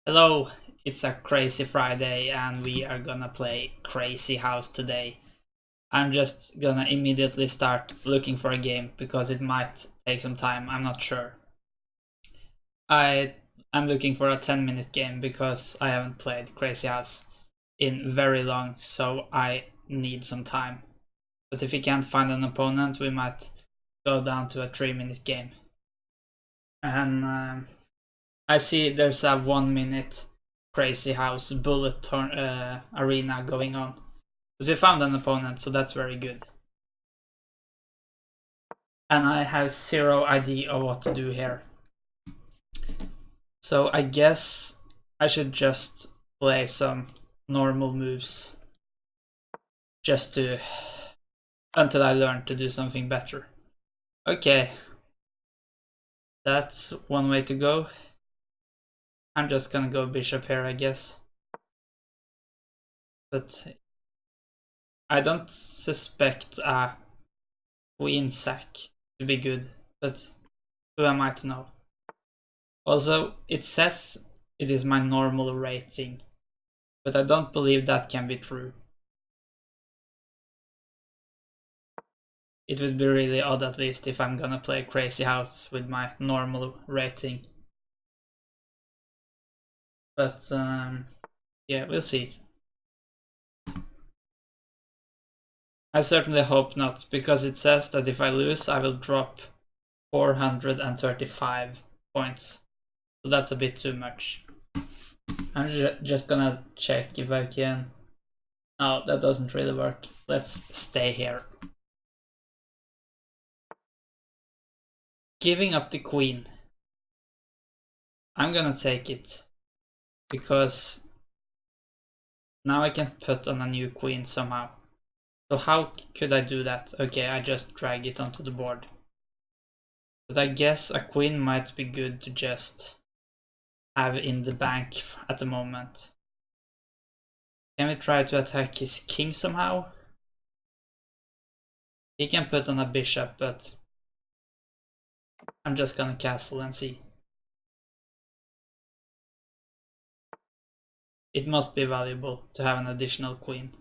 Hello, it's a crazy Friday and we are gonna play Crazyhouse today. I'm just gonna immediately start looking for a game because it might take some time, I'm not sure. I'm looking for a 10-minute game because I haven't played Crazyhouse in very long, so I need some time. But if we can't find an opponent, we might go down to a 3-minute game. And I see there's a 1-minute Crazyhouse bullet arena going on. But we found an opponent, so that's very good. And I have zero idea of what to do here. So I guess I should just play some normal moves. Just to... until I learn to do something better. Okay. That's one way to go. I'm just gonna go bishop here, I guess. But I don't suspect a queen sack to be good, but who am I to know? Also, it says it is my normal rating, but I don't believe that can be true. It would be really odd, at least, if I'm gonna play Crazyhouse with my normal rating. But yeah, we'll see. I certainly hope not, because it says that if I lose I will drop 435 points. So that's a bit too much. I'm just gonna check if I can... No, that doesn't really work. Let's stay here. Giving up the queen. I'm gonna take it. Because now I can put on a new queen somehow. So how could I do that? Okay, I just drag it onto the board. But I guess a queen might be good to just have in the bank at the moment. Can we try to attack his king somehow? He can put on a bishop, but I'm just gonna castle and see. It must be valuable to have an additional queen.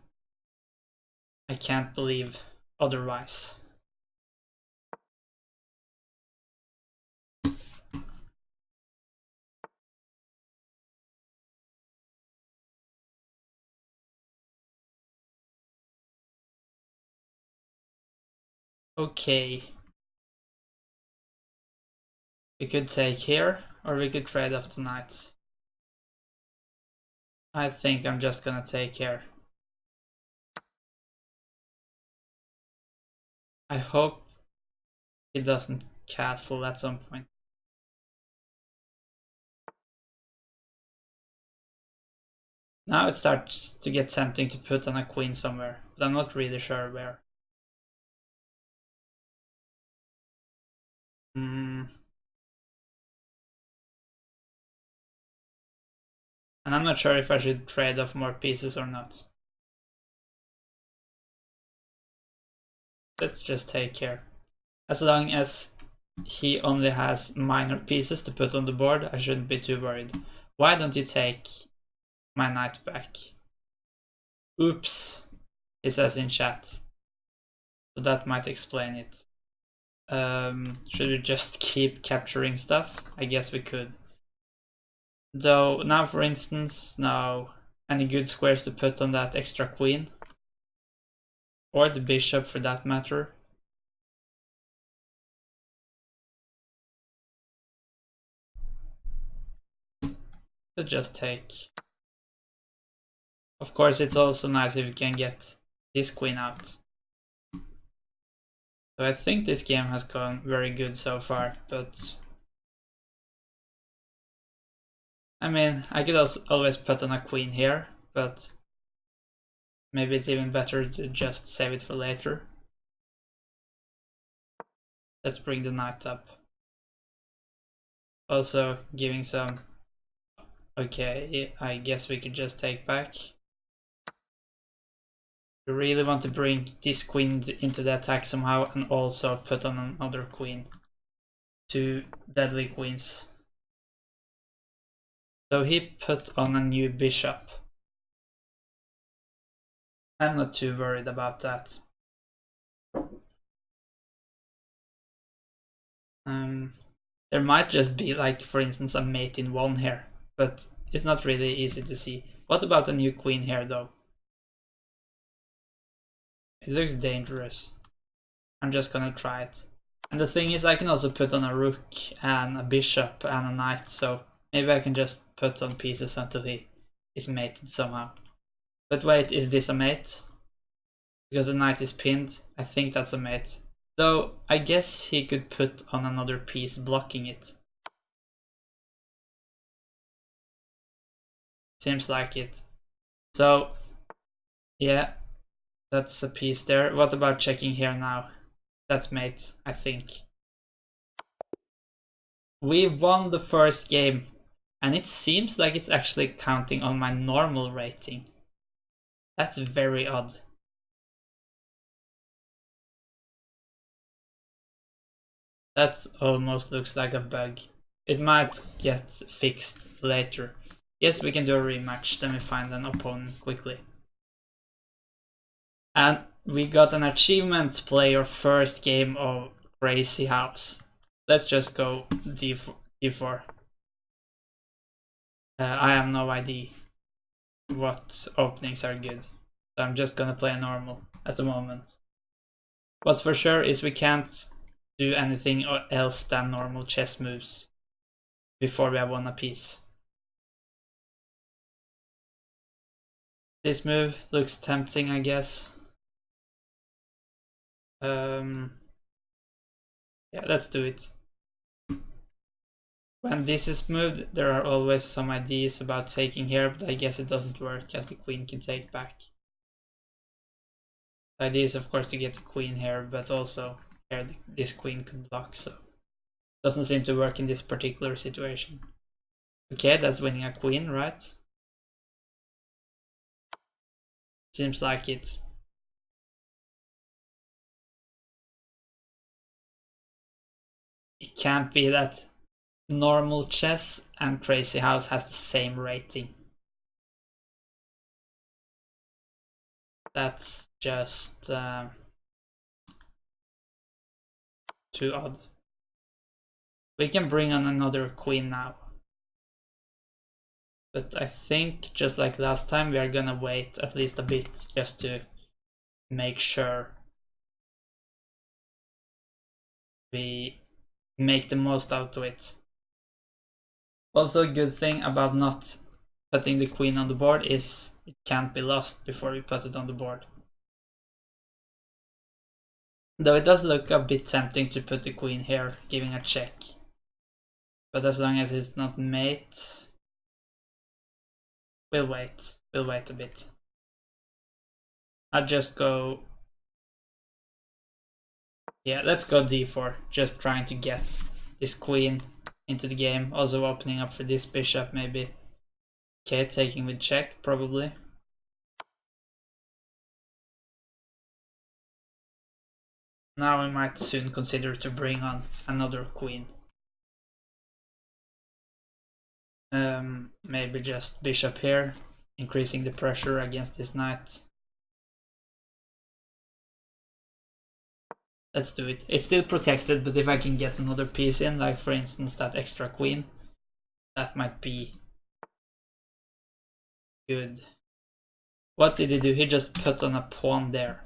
I can't believe otherwise. Okay. We could take here, or we could trade off the knights. I think I'm just gonna take here. I hope he doesn't castle at some point. Now it starts to get tempting to put on a queen somewhere, but I'm not really sure where. And I'm not sure if I should trade off more pieces or not. Let's just take care. As long as he only has minor pieces to put on the board, I shouldn't be too worried. Why don't you take my knight back? Oops, he says in chat. So that might explain it. Should we just keep capturing stuff? I guess we could. Though now, for instance, no any good squares to put on that extra queen. Or the bishop for that matter. Let's just take. Of course, it's also nice if you can get this queen out. So I think this game has gone very good so far, but I mean, I could also always put on a queen here, but maybe it's even better to just save it for later. Let's bring the knight up. Also giving some... Okay, I guess we could just take back. We really want to bring this queen into the attack somehow and also put on another queen. Two deadly queens. So he put on a new bishop. I'm not too worried about that. There might just be, like, for instance, a mate in one here, but it's not really easy to see. What about a new queen here, though? It looks dangerous. I'm just gonna try it. And the thing is, I can also put on a rook and a bishop and a knight, so maybe I can just put on pieces until he is mated somehow. But wait, is this a mate? Because the knight is pinned, I think that's a mate. So I guess he could put on another piece blocking it. Seems like it. So yeah, that's a piece there. What about checking here now? That's mate, I think. We won the first game, and it seems like it's actually counting on my normal rating. That's very odd. That almost looks like a bug. It might get fixed later. Yes, we can do a rematch, then we find an opponent quickly. And we got an achievement, play your first game of Crazyhouse. Let's just go D4. I have no idea what openings are good, so I'm just gonna play normal at the moment. What's for sure is we can't do anything else than normal chess moves before we have won a piece. This move looks tempting, I guess. Yeah, let's do it. When this is moved, there are always some ideas about taking here, but I guess it doesn't work as the queen can take back. The idea is, of course, to get the queen here, but also here this queen could block, so doesn't seem to work in this particular situation. Okay, that's winning a queen, right? Seems like it. It can't be that normal chess and Crazyhouse has the same rating. That's just too odd. We can bring on another queen now. But I think, just like last time, we are gonna wait at least a bit just to make sure we make the most out of it. Also, a good thing about not putting the queen on the board is it can't be lost before we put it on the board. Though it does look a bit tempting to put the queen here, giving a check. But as long as it's not mate, we'll wait. We'll wait a bit. I'll just go... Yeah, let's go d4. Just trying to get this queen into the game. Also opening up for this bishop, maybe. Okay, taking with check, probably. Now we might soon consider to bring on another queen. Maybe just bishop here, increasing the pressure against this knight. Let's do it. It's still protected, but if I can get another piece in, like for instance that extra queen, that might be good. What did he do? He just put on a pawn there.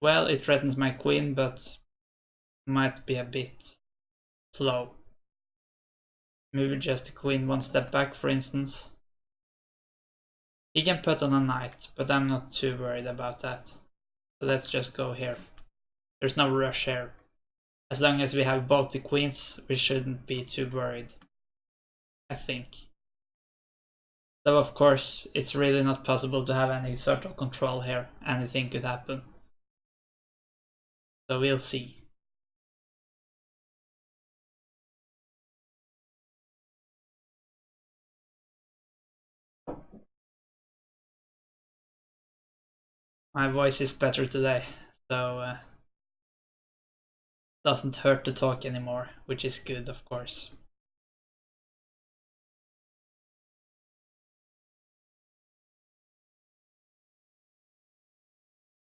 Well, it threatens my queen, but might be a bit slow. Maybe just a queen one step back, for instance. He can put on a knight, but I'm not too worried about that. So let's just go here. There's no rush here. As long as we have both the queens, we shouldn't be too worried, I think. Though of course, it's really not possible to have any sort of control here. Anything could happen. So we'll see. My voice is better today, so doesn't hurt to talk anymore, which is good, of course.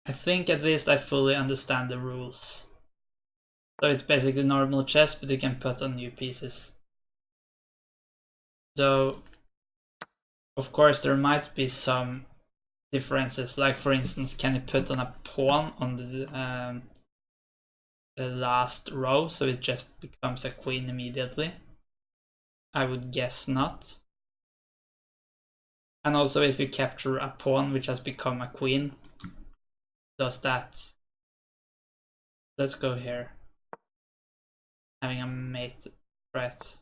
I think at least I fully understand the rules. So it's basically normal chess, but you can put on new pieces. Though, of course, there might be some differences. Like, for instance, can you put on a pawn on the last row so it just becomes a queen immediately? I would guess not. And also, if you capture a pawn which has become a queen, does that... Let's go here. Having a mate threat.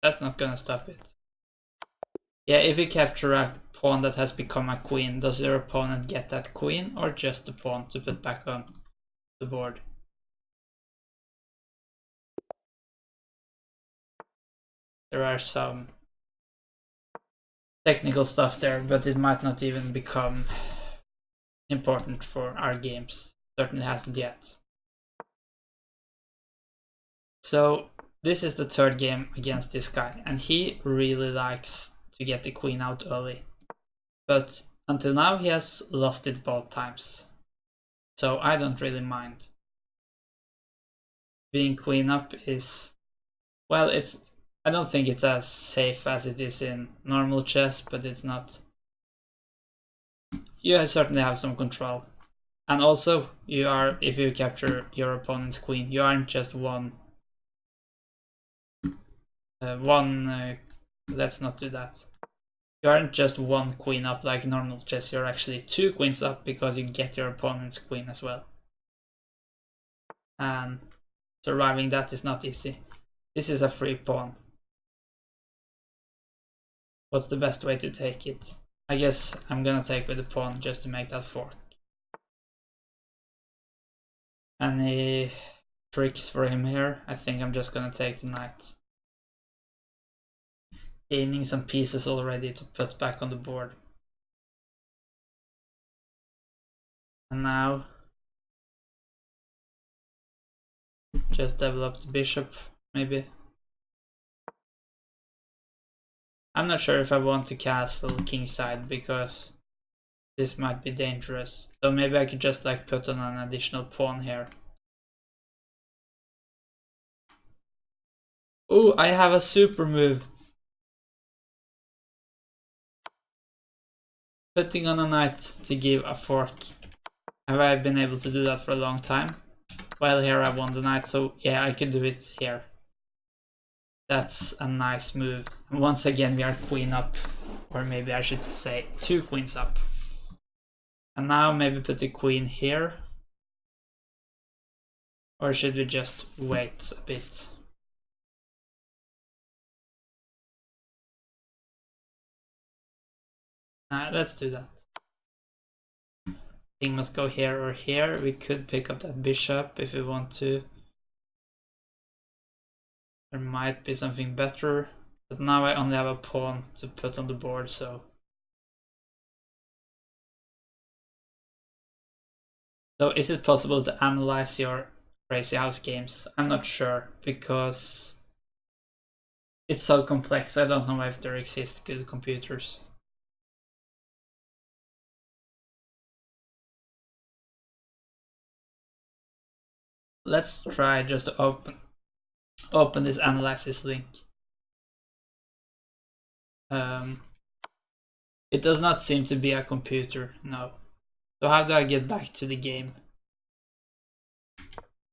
That's not gonna stop it. Yeah, if you capture a pawn that has become a queen, does your opponent get that queen or just the pawn to put back on the board? There are some technical stuff there, but it might not even become important for our games. Certainly hasn't yet. So this is the third game against this guy, and he really likes to get the queen out early. But until now he has lost it both times. So I don't really mind. Being queen up is... Well, I don't think it's as safe as it is in normal chess, but it's not... You certainly have some control. And also, if you capture your opponent's queen, you aren't just let's not do that. You aren't just one queen up like normal chess, you're actually two queens up because you get your opponent's queen as well. And surviving that is not easy. This is a free pawn. What's the best way to take it? I guess I'm gonna take with the pawn just to make that fork. Any tricks for him here? I think I'm just gonna take the knight. Gaining some pieces already to put back on the board. And now just develop the bishop, maybe. I'm not sure if I want to castle kingside because this might be dangerous. So maybe I could just like put on an additional pawn here. Oh, I have a super move. Putting on a knight to give a fork. Have I been able to do that for a long time? Well, here I won the knight, so yeah, I could do it here. That's a nice move. And once again, we are queen up. Or maybe I should say two queens up. And now maybe put the queen here. Or should we just wait a bit? Nah, let's do that. King must go here or here. We could pick up that bishop if we want to. There might be something better. But now I only have a pawn to put on the board, so... So is it possible to analyze your Crazyhouse games? I'm not sure, because it's so complex. I don't know if there exist good computers. Let's try just to open this analysis link. It does not seem to be a computer, no. So how do I get back to the game?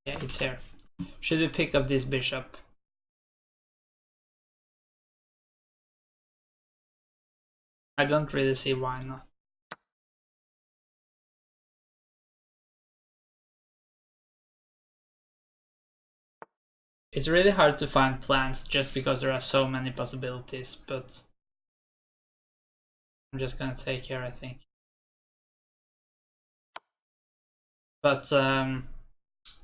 Yeah, it's here. Should we pick up this bishop? I don't really see why not. It's really hard to find plans just because there are so many possibilities, but I'm just gonna take here, I think. But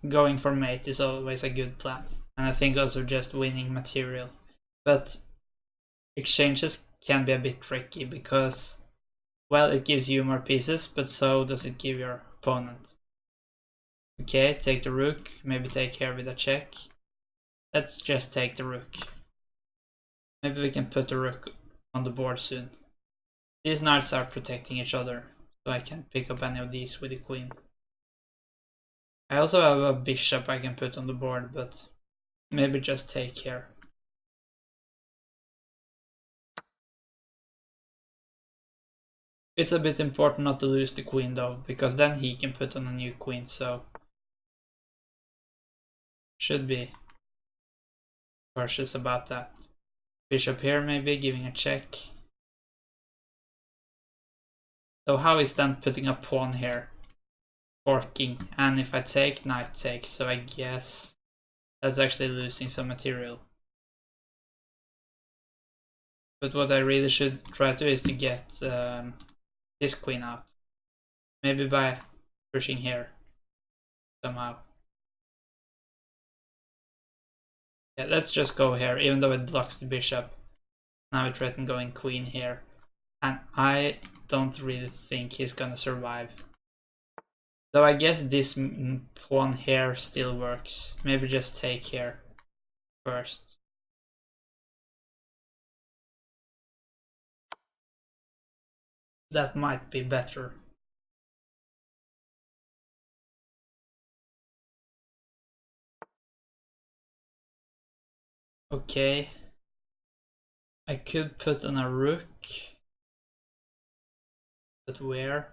going for mate is always a good plan, and I think also just winning material. But exchanges can be a bit tricky because, well, it gives you more pieces, but so does it give your opponent. Okay, take the rook, maybe take here with a check. Let's just take the rook. Maybe we can put the rook on the board soon. These knights are protecting each other, so I can't pick up any of these with the queen. I also have a bishop I can put on the board, but maybe just take here. It's a bit important not to lose the queen though, because then he can put on a new queen, so should be cautious about that. Bishop here maybe, giving a check. So how is then putting a pawn here? Forking, and if I take, knight takes, so I guess that's actually losing some material. But what I really should try to do is to get this queen out. Maybe by pushing here somehow. Yeah, let's just go here, even though it blocks the bishop. Now we threaten going queen here. And I don't really think he's gonna survive. So I guess this pawn here still works. Maybe just take here first. That might be better. Okay. I could put on a rook. But where?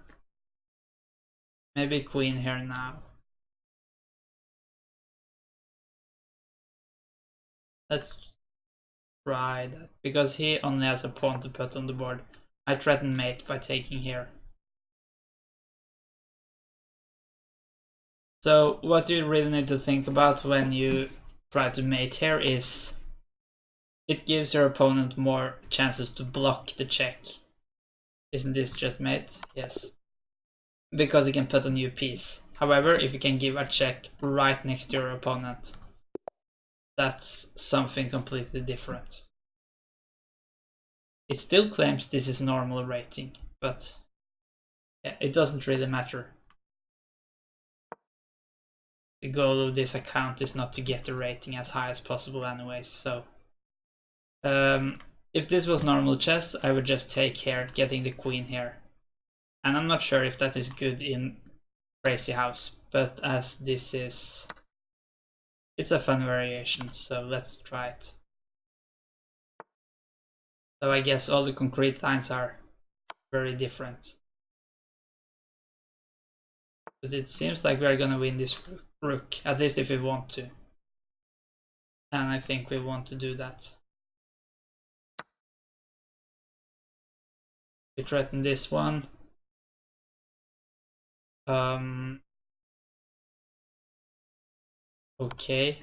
Maybe queen here now. Let's try that. Because he only has a pawn to put on the board. I threaten mate by taking here. So what you really need to think about when you try to mate here is it gives your opponent more chances to block the check. Isn't this just mate? Yes. Because you can put a new piece. However, if you can give a check right next to your opponent, that's something completely different. It still claims this is normal rating, but yeah, it doesn't really matter. The goal of this account is not to get the rating as high as possible anyways, so if this was normal chess, I would just take here, getting the queen here. And I'm not sure if that is good in Crazyhouse, but as this is, it's a fun variation, so let's try it. So I guess all the concrete lines are very different. But it seems like we are gonna win this rook, at least if we want to. And I think we want to do that. We threaten this one. Okay.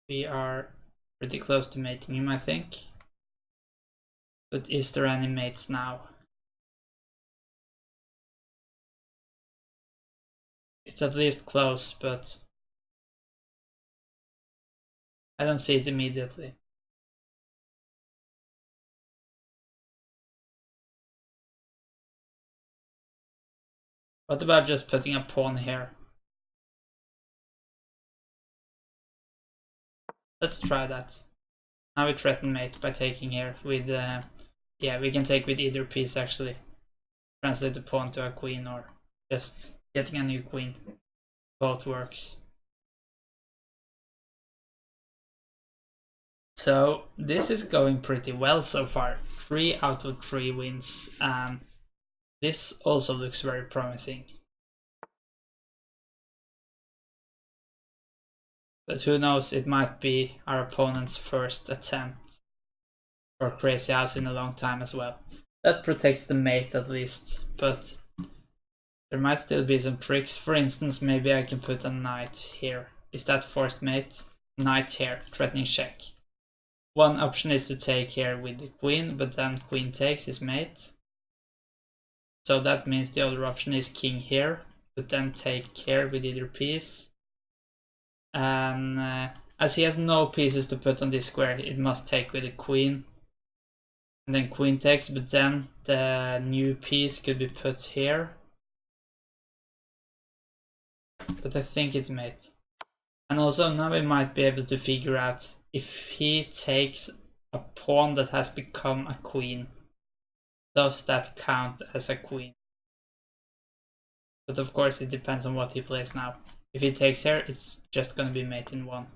We are pretty close to mating him, I think. But is there any mates now? It's at least close, but I don't see it immediately. What about just putting a pawn here? Let's try that. Now we threaten mate by taking here with, yeah, we can take with either piece actually. Translate the pawn to a queen or just getting a new queen. Both works. So this is going pretty well so far. 3 out of 3 wins, and this also looks very promising. But who knows, it might be our opponent's first attempt for Crazyhouse in a long time as well. That protects the mate at least, but there might still be some tricks. For instance, maybe I can put a knight here. Is that forced mate? Knight here, threatening check. One option is to take here with the queen, but then queen takes his mate. So that means the other option is king here, but then take here with either piece. And as he has no pieces to put on this square, it must take with the queen. And then queen takes, but then the new piece could be put here. but I think it's mate. And also now we might be able to figure out if he takes a pawn that has become a queen, does that count as a queen? But of course it depends on what he plays now. If he takes here, it's just gonna be mate in 1.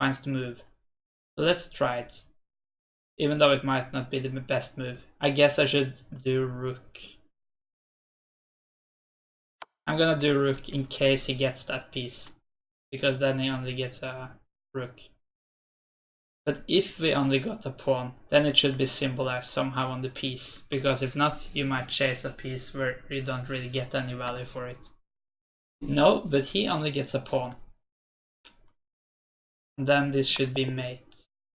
Finds the move. So let's try it. Even though it might not be the best move. I guess I should do rook. I'm gonna do rook in case he gets that piece, because then he only gets a rook. But if we only got a pawn, then it should be symbolized somehow on the piece, because if not, you might chase a piece where you don't really get any value for it. No, but he only gets a pawn. And then this should be mate.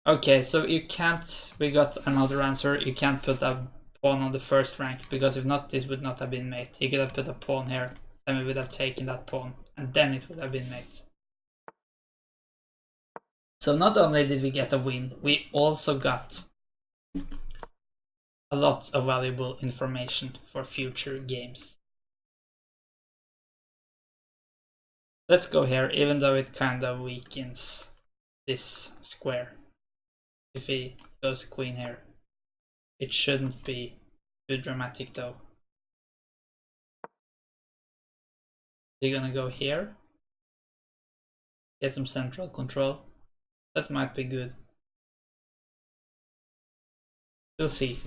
Okay, so you can't, we got another answer, you can't put a pawn on the first rank, because if not, this would not have been mate. He could have put a pawn here, then we would have taken that pawn, and then it would have been mate. So not only did we get a win, we also got a lot of valuable information for future games. Let's go here, even though it kind of weakens this square. If he goes queen here, it shouldn't be too dramatic though. They're gonna go here, get some central control. That might be good. We'll see.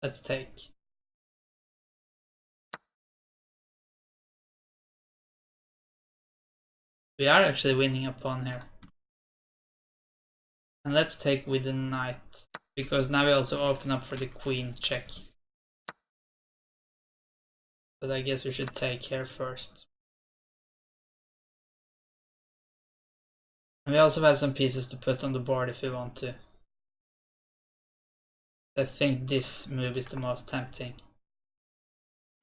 Let's take. We are actually winning a pawn here. And let's take with the knight, because now we also open up for the queen check. But I guess we should take here first. And we also have some pieces to put on the board if we want to. I think this move is the most tempting.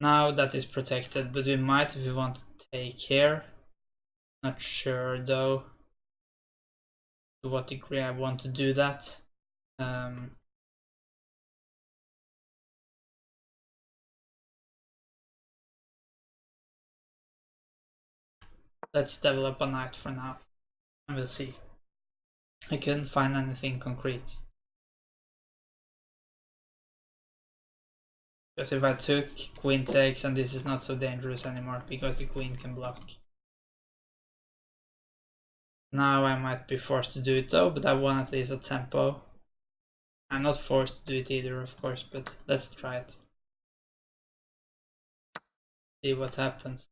Now that is protected, but we might if we want to take here. Not sure though to what degree I want to do that. Let's develop a knight for now, and we'll see. I couldn't find anything concrete. Because if I took queen takes, and this is not so dangerous anymore because the queen can block. Now I might be forced to do it though, but I want at least a tempo. I'm not forced to do it either, of course, but let's try it. See what happens.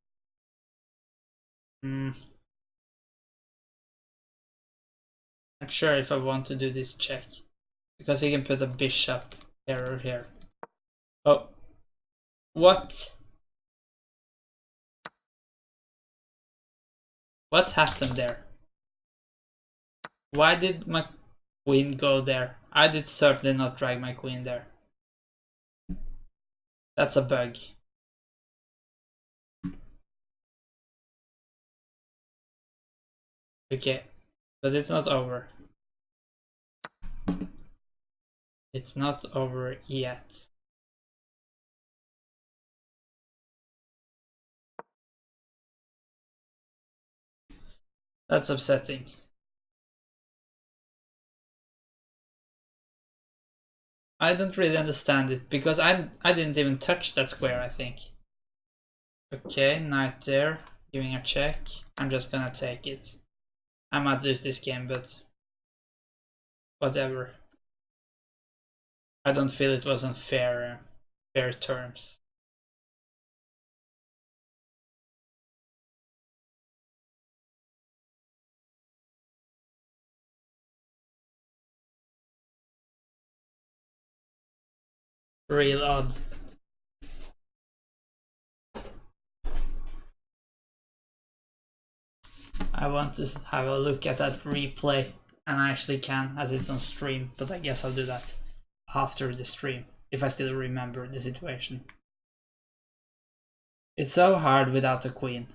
Not sure if I want to do this check, because he can put a bishop here or here. Oh, what? What happened there? Why did my queen go there? I did certainly not drag my queen there. That's a bug. Okay, but it's not over. It's not over yet. That's upsetting. I don't really understand it, because I didn't even touch that square, I think. Okay, knight there, giving a check. I'm just gonna take it. I might lose this game, but whatever. I don't feel it was on fair terms. Real odd. I want to have a look at that replay, and I actually can, as it's on stream, but I guess I'll do that after the stream, if I still remember the situation. It's so hard without a queen,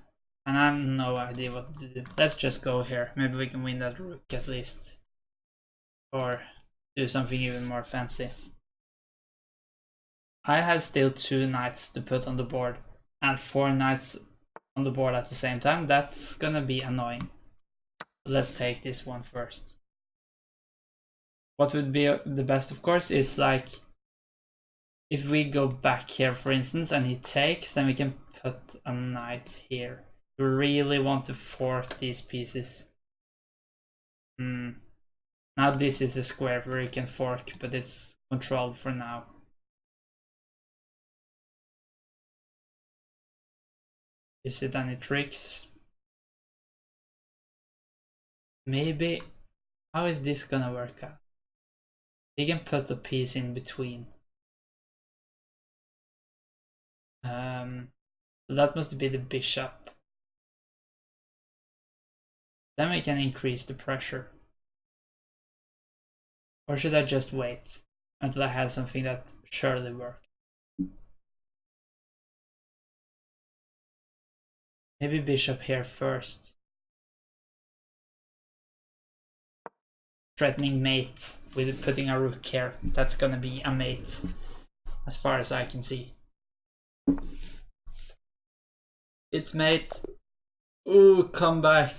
and I have no idea what to do. Let's just go here, maybe we can win that rook at least. Or do something even more fancy. I have still 2 knights to put on the board and 4 knights on the board at the same time. That's gonna be annoying. Let's take this one first. What would be the best, of course, is like if we go back here, for instance, and he takes, then we can put a knight here. We really want to fork these pieces. Now this is a square where you can fork, but it's controlled for now. Is it any tricks? Maybe. How is this gonna work out? We can put a piece in between. So that must be the bishop. Then we can increase the pressure. Or should I just wait until I have something that surely works? Maybe bishop here first. Threatening mate with putting a rook here. That's gonna be a mate, as far as I can see. It's mate. Ooh, come back.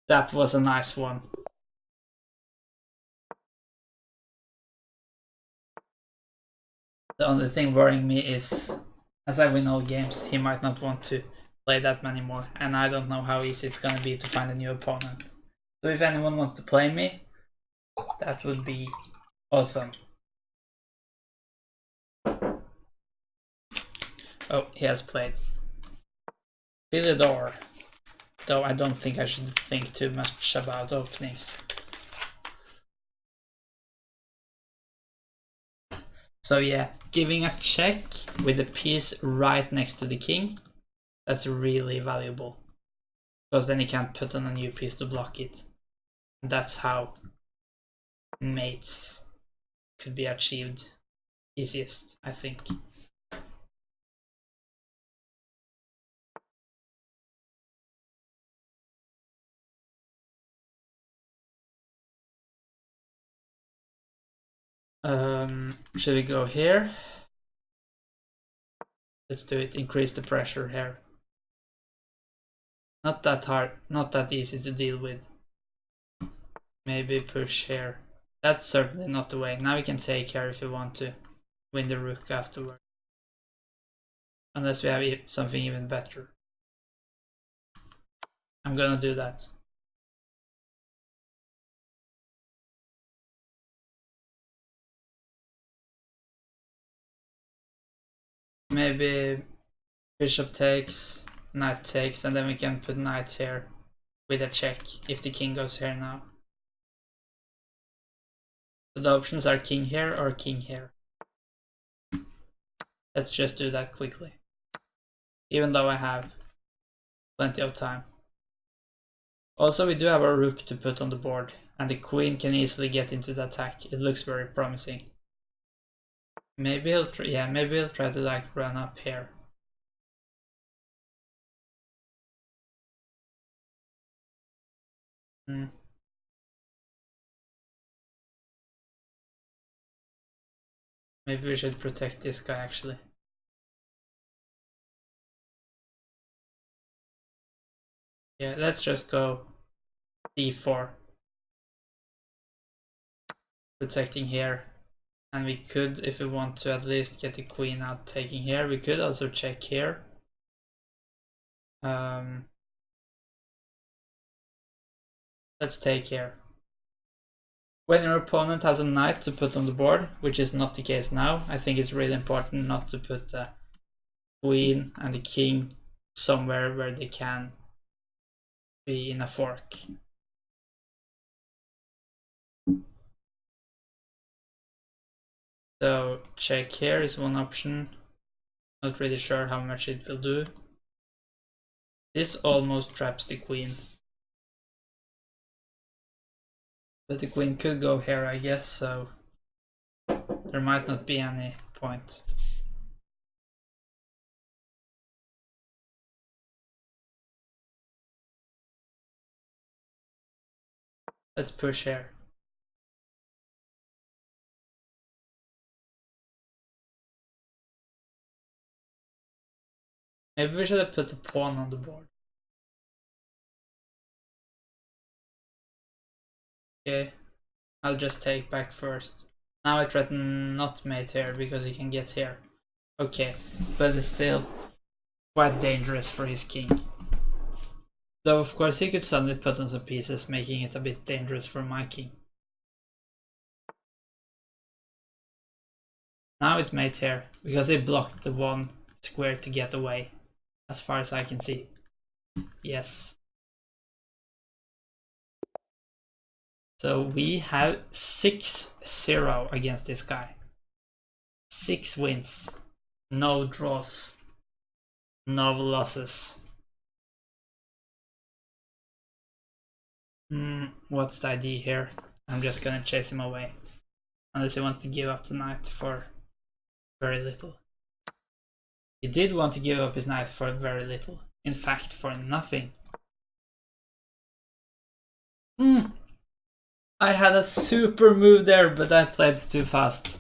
That was a nice one. The only thing worrying me is, as I win all games, he might not want to play that many more, and I don't know how easy it's gonna be to find a new opponent. So if anyone wants to play me, that would be awesome. Oh, he has played Philidor, though I don't think I should think too much about openings. So yeah, giving a check with the piece right next to the king, that's really valuable. Because then he can't put on a new piece to block it. That's how mates could be achieved easiest, I think. Should we go here? Let's do it. Increase the pressure here. Not that hard, not that easy to deal with. Maybe push here. That's certainly not the way. Now we can take here if we want to win the rook afterward. Unless we have something even better. I'm gonna do that. Maybe bishop takes, knight takes, and then we can put knight here with a check if the king goes here now. So the options are king here or king here. Let's just do that quickly. Even though I have plenty of time. Also, we do have a rook to put on the board, and the queen can easily get into the attack. It looks very promising. Maybe he'll maybe he'll try to like run up here. Maybe we should protect this guy actually. Yeah, let's just go d4. Protecting here. And we could, if we want to at least get the queen out taking here, we could also check here. Let's take here. When your opponent has a knight to put on the board, which is not the case now, I think it's really important not to put the queen and the king somewhere where they can be in a fork. So check here is one option. Not really sure how much it will do. This almost traps the queen. But the queen could go here, I guess, so there might not be any point. Let's push here. Maybe we should have put a pawn on the board. Okay, I'll just take back first. Now I threaten not mate here because he can get here. Okay, but it's still quite dangerous for his king. Though of course he could suddenly put on some pieces, making it a bit dangerous for my king. Now it's mate here, because he blocked the one square to get away, as far as I can see. Yes. So we have 6-0 against this guy. 6 wins, no draws, no losses. What's the idea here? I'm just gonna chase him away. Unless he wants to give up the knight for very little. He did want to give up his knight for very little. In fact, for nothing. I had a super move there, but I played too fast.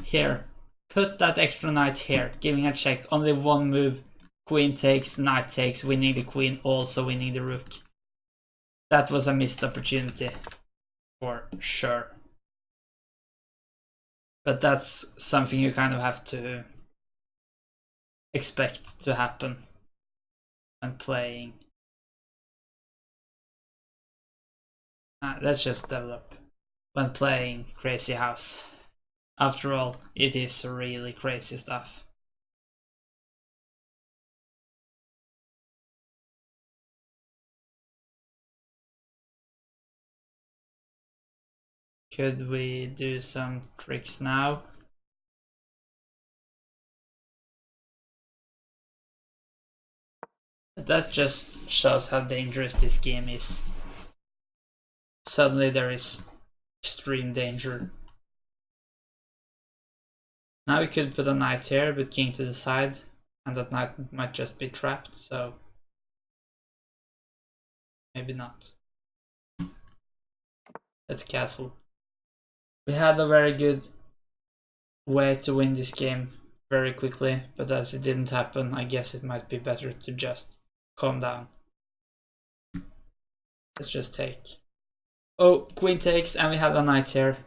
Here, put that extra knight here, giving a check. Only one move. Queen takes, knight takes, winning the queen, also winning the rook. That was a missed opportunity, for sure. But that's something you kind of have to expect to happen when playing. Let's just develop. When playing Crazyhouse. After all, it is really crazy stuff. Could we do some tricks now? That just shows how dangerous this game is. Suddenly there is extreme danger. Now we could put a knight here with king to the side, and that knight might just be trapped, so maybe not. Let's castle. We had a very good way to win this game very quickly, but as it didn't happen, I guess it might be better to just calm down. Let's just take. Oh, queen takes, and we have a knight here.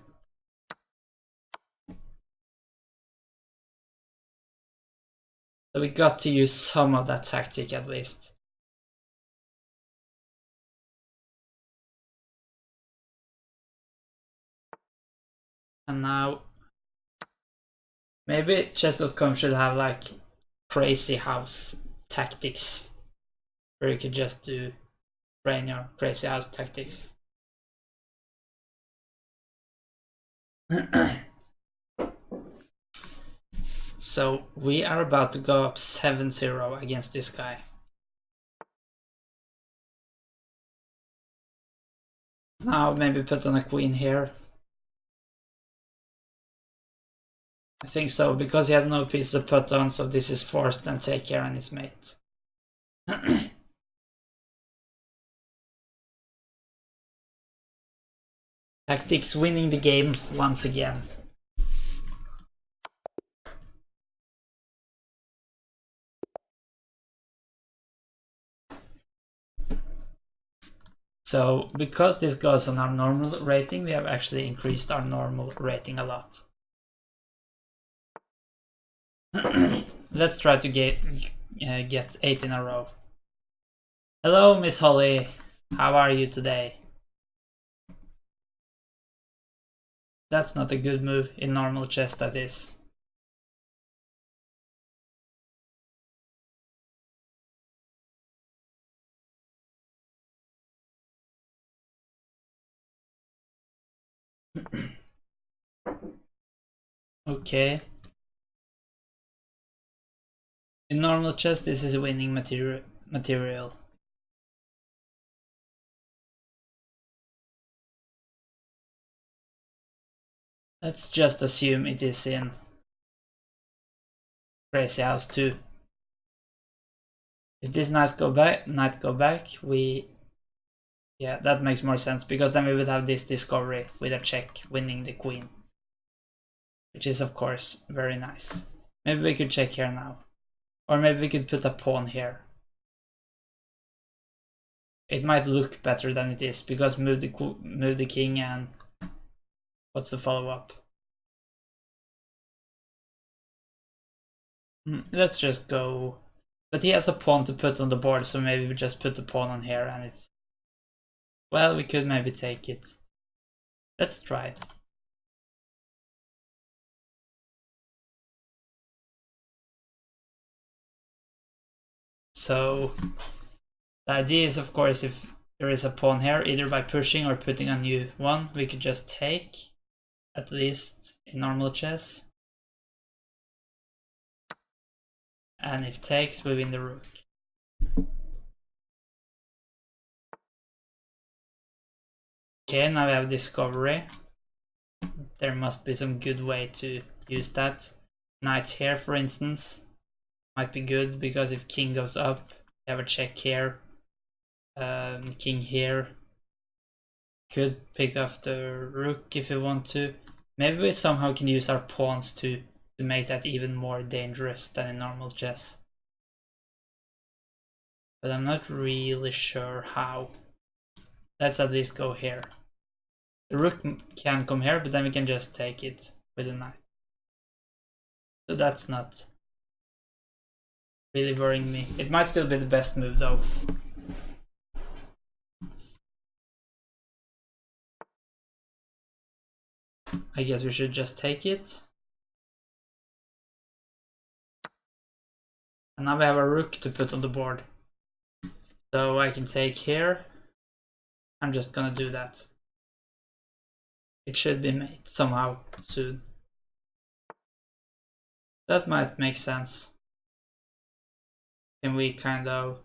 So we got to use some of that tactic at least. And now maybe chess.com should have like Crazyhouse tactics, where you could just train your Crazyhouse tactics. So we are about to go up 7-0 against this guy. Now maybe put on a queen here. I think so, because he has no piece to put on, so this is forced and take care on his mate. Tactics winning the game once again. So, because this goes on our normal rating, we have actually increased our normal rating a lot. Let's try to get 8 in a row. Hello, Miss Holly. How are you today? That's not a good move in normal chess, that is. Okay. In normal chess, this is winning material. Let's just assume it is in Crazyhouse 2. If this knight go back, yeah, that makes more sense, because then we would have this discovery with a check winning the queen, which is of course very nice. Maybe we could check here now. Or maybe we could put a pawn here. It might look better than it is, because move the king and what's the follow-up? Let's just go. But he has a pawn to put on the board, so maybe we just put the pawn on here and it's... Well, we could maybe take it. Let's try it. So the idea is, of course, if there is a pawn here, either by pushing or putting a new one, we could just take, at least in normal chess. And if takes, we win the rook. Okay, now we have discovery. There must be some good way to use that. Knight here, for instance, might be good, because if king goes up, we have a check here. King here. Could pick up the rook if we want to. Maybe we somehow can use our pawns to make that even more dangerous than in normal chess. But I'm not really sure how. Let's at least go here. The rook can come here, but then we can just take it with a knight. So that's not really worrying me. It might still be the best move though. I guess we should just take it. And now we have a rook to put on the board. So I can take here. I'm just gonna do that. It should be made somehow soon. That might make sense. Can we kind of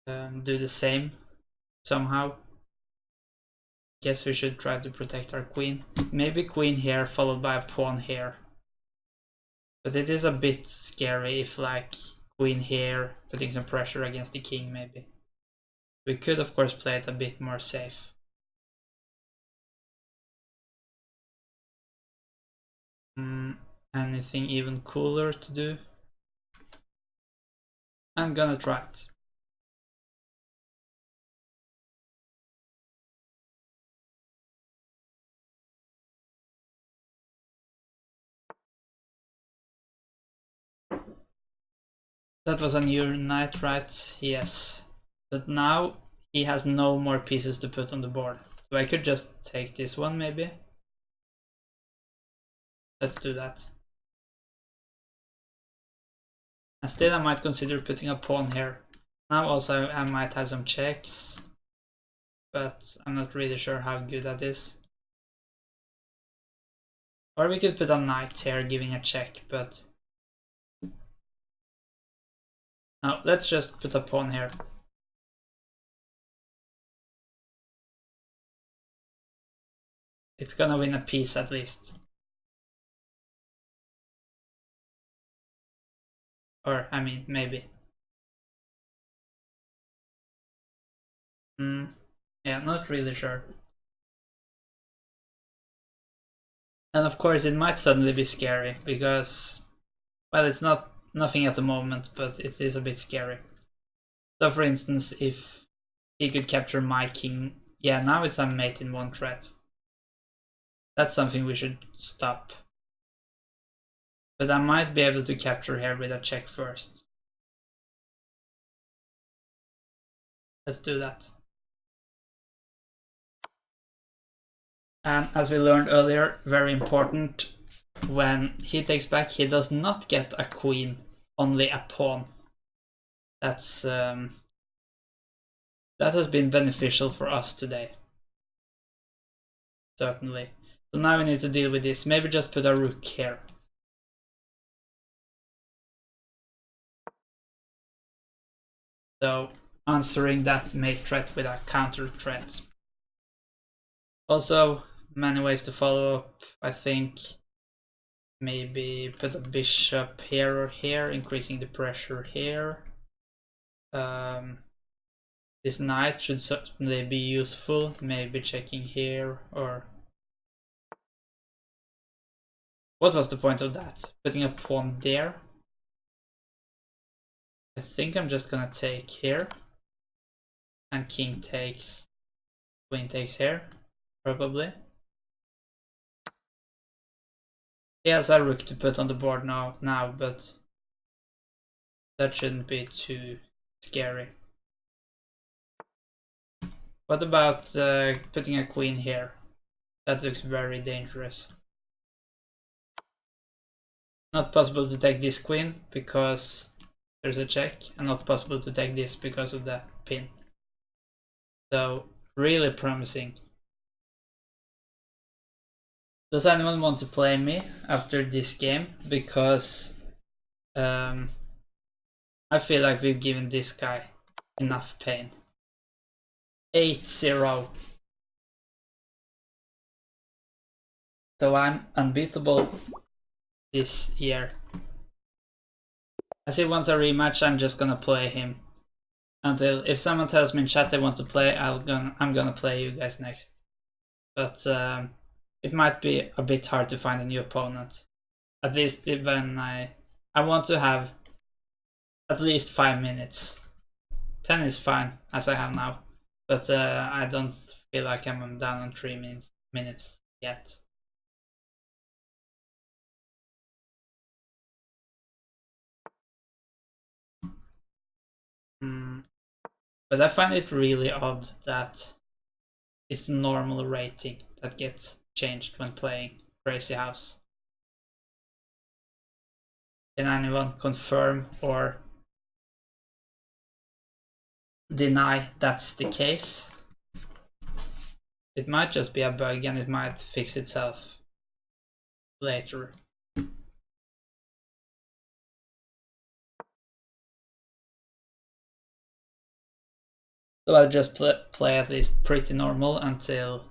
do the same somehow? Guess we should try to protect our queen. Maybe queen here followed by a pawn here. But it is a bit scary if like queen here, putting some pressure against the king maybe. We could of course play it a bit more safe. Anything even cooler to do? I'm gonna try it. That was a new knight, right? Yes. But now he has no more pieces to put on the board. So I could just take this one maybe. Let's do that. Instead I might consider putting a pawn here. Now also I might have some checks. But I'm not really sure how good that is. Or we could put a knight here giving a check, but... No, let's just put a pawn here. It's gonna win a piece at least. Or, I mean, maybe. Yeah, not really sure. And of course it might suddenly be scary, because, well, it's nothing at the moment, but it is a bit scary. So for instance, if he could capture my king, yeah, now it's a mate in one threat. That's something we should stop. But I might be able to capture here with a check first. Let's do that. And as we learned earlier, very important, when he takes back, he does not get a queen, only a pawn. That's that has been beneficial for us today. Certainly. So now we need to deal with this. Maybe just put a rook here. So answering that mate threat with a counter threat. Also, many ways to follow up. I think maybe put a bishop here or here, increasing the pressure here. This knight should certainly be useful. Maybe checking here, or... What was the point of that? Putting a pawn there? I think I'm just gonna take here. And king takes, queen takes here, probably. He has a rook to put on the board now, but that shouldn't be too scary. What about putting a queen here? That looks very dangerous. Not possible to take this queen because there's a check, and not possible to take this because of the pin. So, really promising. Does anyone want to play me after this game? Because I feel like we've given this guy enough pain. 8-0. So I'm unbeatable this year. As he wants a rematch, I'm just gonna play him. Until if someone tells me in chat they want to play, I'm gonna play you guys next. But it might be a bit hard to find a new opponent. At least when I want to have at least 5 minutes. 10 is fine as I have now, but I don't feel like I'm down on 3 minutes yet. But I find it really odd that it's the normal rating that gets changed when playing Crazyhouse. Can anyone confirm or deny that's the case? It might just be a bug and it might fix itself later. So I'll just play at least pretty normal until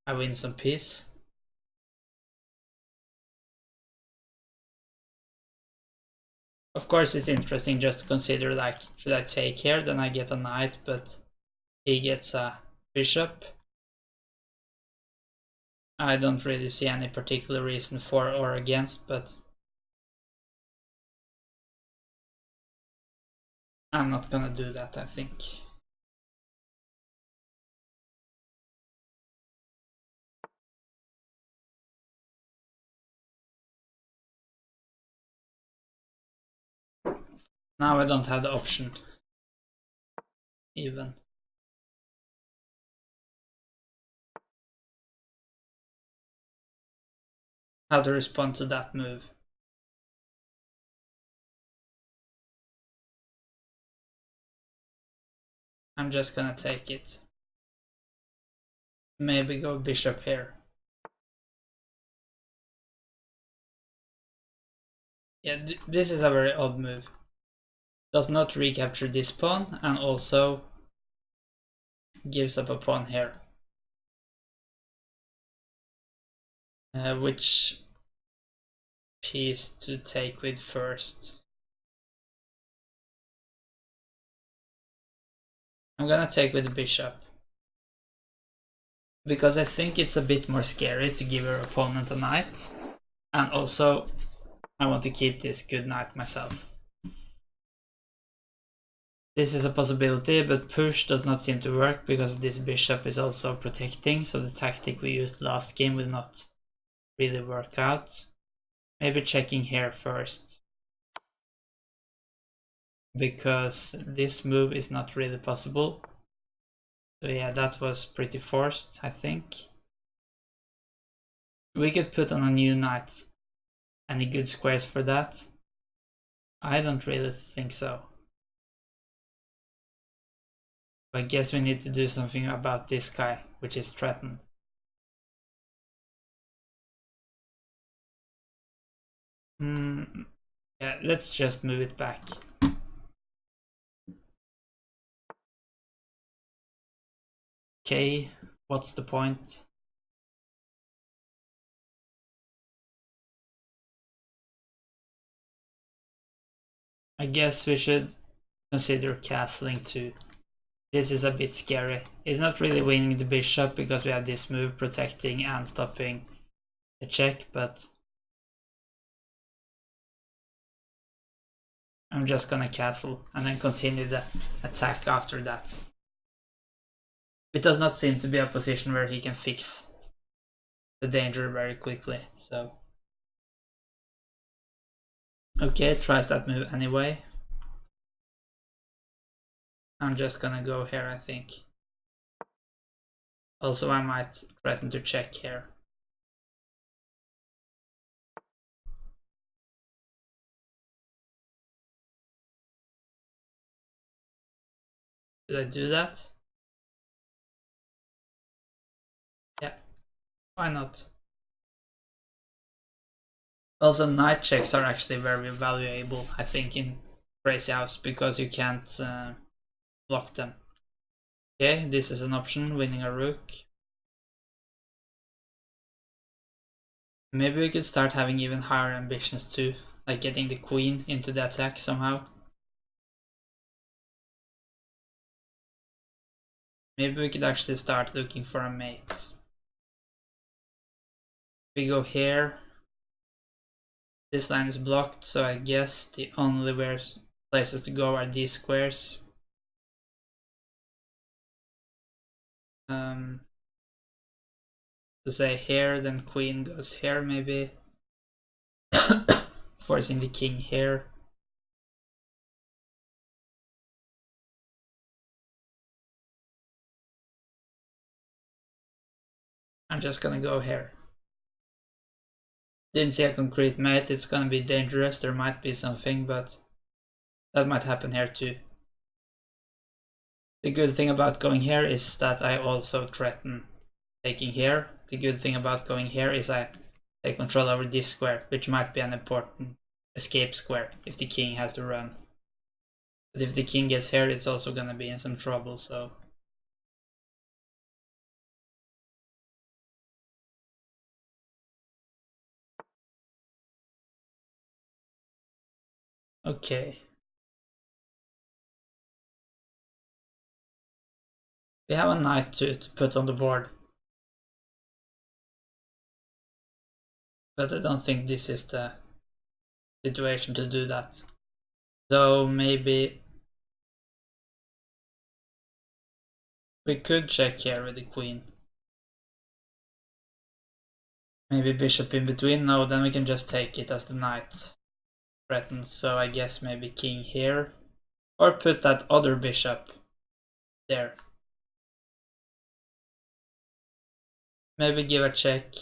I win some peace. Of course it's interesting just to consider, like, should I take here, then I get a knight, but he gets a bishop. I don't really see any particular reason for or against, but I'm not gonna do that, I think. Now I don't have the option, even. How to respond to that move. I'm just gonna take it. Maybe go bishop here. Yeah, this is a very odd move. Does not recapture this pawn and also gives up a pawn here. Which piece to take with first? I'm gonna take with the bishop. Because I think it's a bit more scary to give your opponent a knight. And also, I want to keep this good knight myself. This is a possibility, but push does not seem to work because this bishop is also protecting, so the tactic we used last game will not really work out. Maybe checking here first. Because this move is not really possible. So yeah, that was pretty forced, I think. We could put on a new knight. Any good squares for that? I don't really think so. I guess we need to do something about this guy, which is threatened. Yeah, let's just move it back. Okay, what's the point? I guess we should consider castling too. This is a bit scary. It's not really winning the bishop because we have this move protecting and stopping the check, but I'm just gonna castle and then continue the attack after that. It does not seem to be a position where he can fix the danger very quickly, so. Okay, tries that move anyway. I'm just gonna go here, I think. Also, I might threaten to check here. Did I do that? Yeah, why not? Also, knight checks are actually very valuable, I think, in Crazyhouse, because you can't block them. Okay, this is an option, winning a rook. Maybe we could start having even higher ambitions too, like getting the queen into the attack somehow. Maybe we could actually start looking for a mate. We go here. This line is blocked, so I guess the only places to go are these squares. To say here, then queen goes here maybe. Forcing the king here. I'm just gonna go here. Didn't see a concrete mate, it's gonna be dangerous, there might be something, but that might happen here too. The good thing about going here is that I also threaten taking here. The good thing about going here is I take control over this square, which might be an important escape square if the king has to run. But if the king gets here, it's also gonna be in some trouble, so. Okay. We have a knight to put on the board. But I don't think this is the situation to do that. So maybe we could check here with the queen. Maybe bishop in between. No, then we can just take it as the knight threatens. So I guess maybe king here. Or put that other bishop there. Maybe give a check.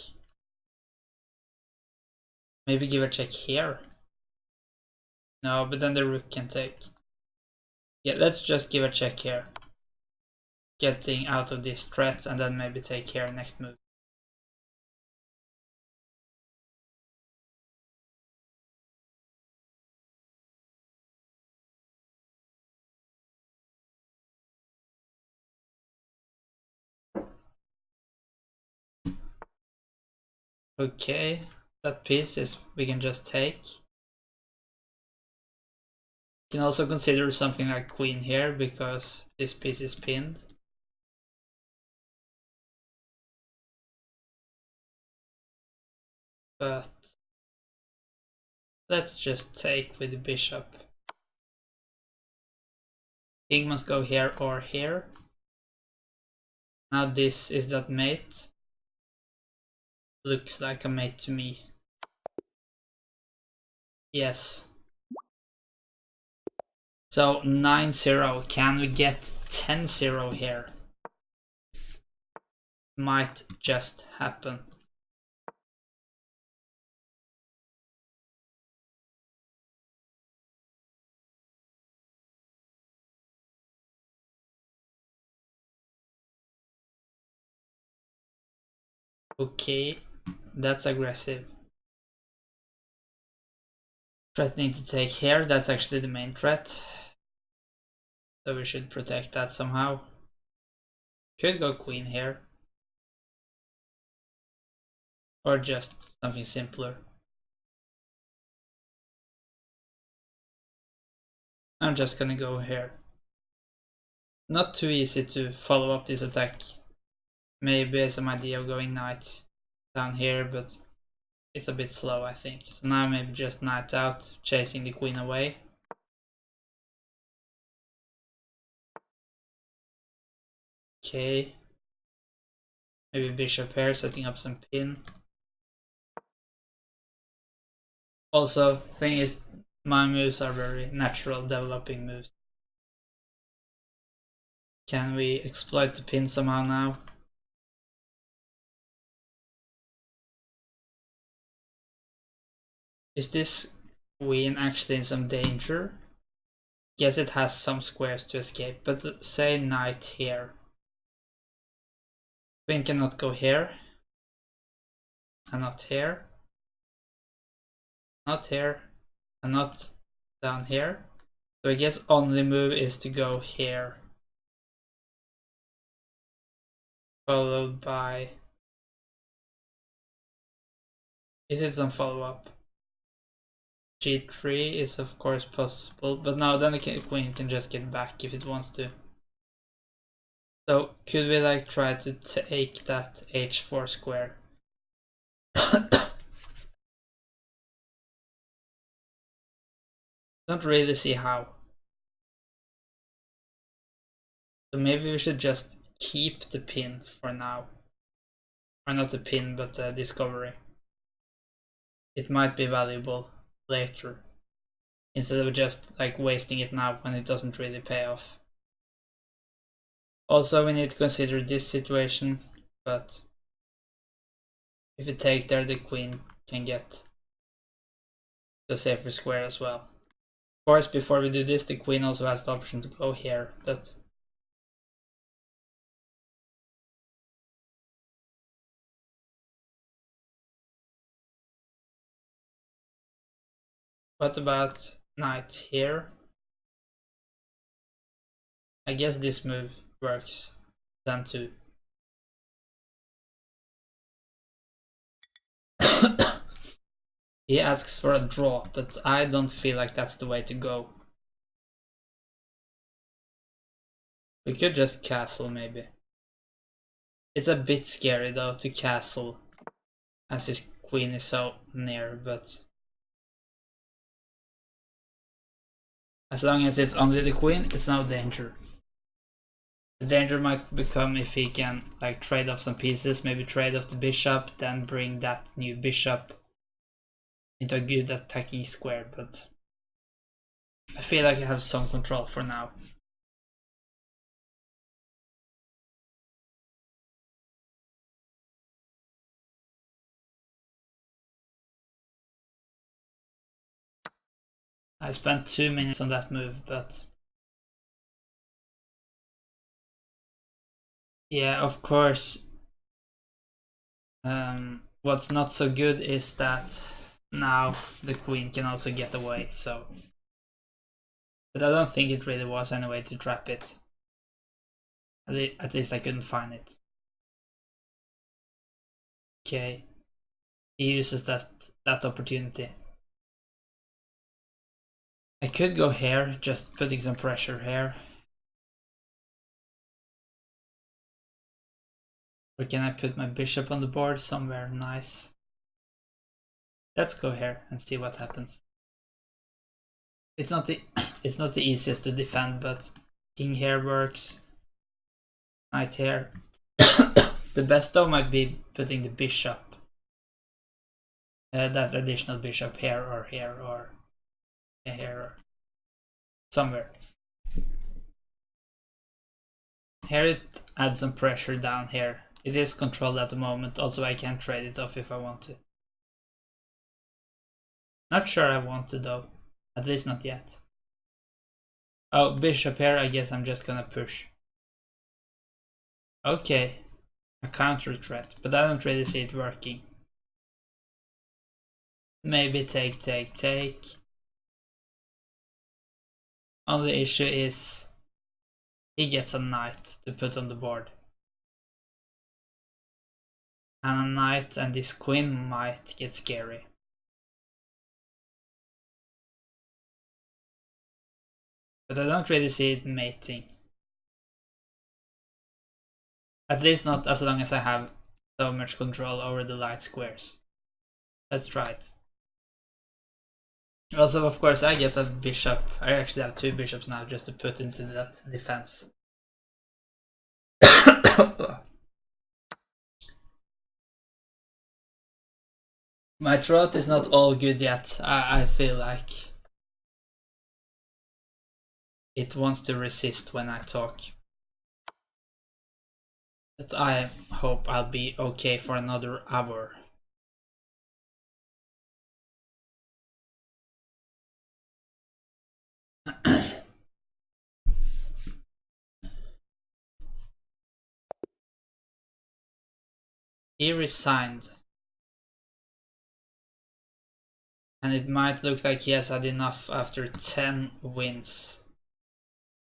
Maybe give a check here. No, but then the rook can take. Yeah, let's just give a check here. Getting out of this threat and then maybe take here next move. Okay, that piece is we can just take. You can also consider something like queen here because this piece is pinned. But let's just take with the bishop. King must go here or here. Now this is that mate. Looks like a mate to me. Yes. So 9-0. Can we get 10-0 here? Might just happen. Okay, that's aggressive. Threatening to take here, that's actually the main threat. So we should protect that somehow. Could go queen here. Or just something simpler. I'm just gonna go here. Not too easy to follow up this attack. Maybe some idea of going knight down here, but it's a bit slow I think. So now maybe just knight out, chasing the queen away. Okay. Maybe bishop here, setting up some pin. Also, thing is, my moves are very natural developing moves. Can we exploit the pin somehow now? Is this queen actually in some danger? Yes, it has some squares to escape, but say knight here. Queen cannot go here. And not here. Not here. And not down here. So I guess only move is to go here. Followed by... Is it some follow-up? G3 is of course possible, but now then the queen can just get back if it wants to. So could we like try to take that h4 square? Don't really see how. So maybe we should just keep the pin for now. Or not the pin, but the discovery. It might be valuable later. Instead of just like wasting it now when it doesn't really pay off. Also we need to consider this situation, but if we take there the queen can get the safer square as well. Of course before we do this the queen also has the option to go here, but what about knight here? I guess this move works then too. He asks for a draw, but I don't feel like that's the way to go. We could just castle maybe. It's a bit scary though to castle as his queen is so near, but as long as it's only the queen, it's no danger. The danger might become if he can like trade off some pieces, maybe trade off the bishop, then bring that new bishop into a good attacking square, but I feel like I have some control for now. I spent 2 minutes on that move, but yeah, of course. What's not so good is that now the queen can also get away, so. But I don't think it really was any way to trap it. At least I couldn't find it. Okay. He uses that opportunity. I could go here, just putting some pressure here. Or can I put my bishop on the board somewhere nice? Let's go here and see what happens. It's not the it's not the easiest to defend, but king here works. Knight here. The best though might be putting the bishop. That additional bishop here or here or here or somewhere. Here it adds some pressure down here. It is controlled at the moment, also I can trade it off if I want to. Not sure I want to though, at least not yet. Oh, bishop here, I guess I'm just gonna push. Okay, a counter threat, but I don't really see it working. Maybe take, take, take. Only issue is he gets a knight to put on the board. And a knight and this queen might get scary. But I don't really see it mating. At least not as long as I have so much control over the light squares. Let's try it. Also, of course, I get a bishop. I actually have 2 bishops now just to put into that defense. My throat is not all good yet. I feel like it wants to resist when I talk. But I hope I'll be okay for another hour. He resigned. And it might look like he has had enough after 10 wins.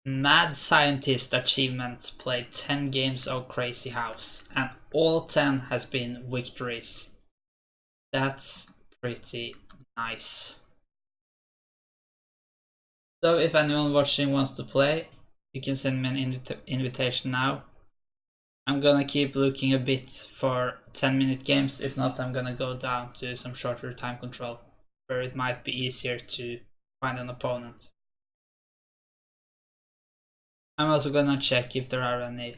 Mad Scientist Achievement played 10 games of Crazyhouse, and all 10 has been victories. That's pretty nice. So if anyone watching wants to play, you can send me an invitation now. I'm gonna keep looking a bit for 10-minute games. If not, I'm gonna go down to some shorter time control, where it might be easier to find an opponent. I'm also gonna check if there are any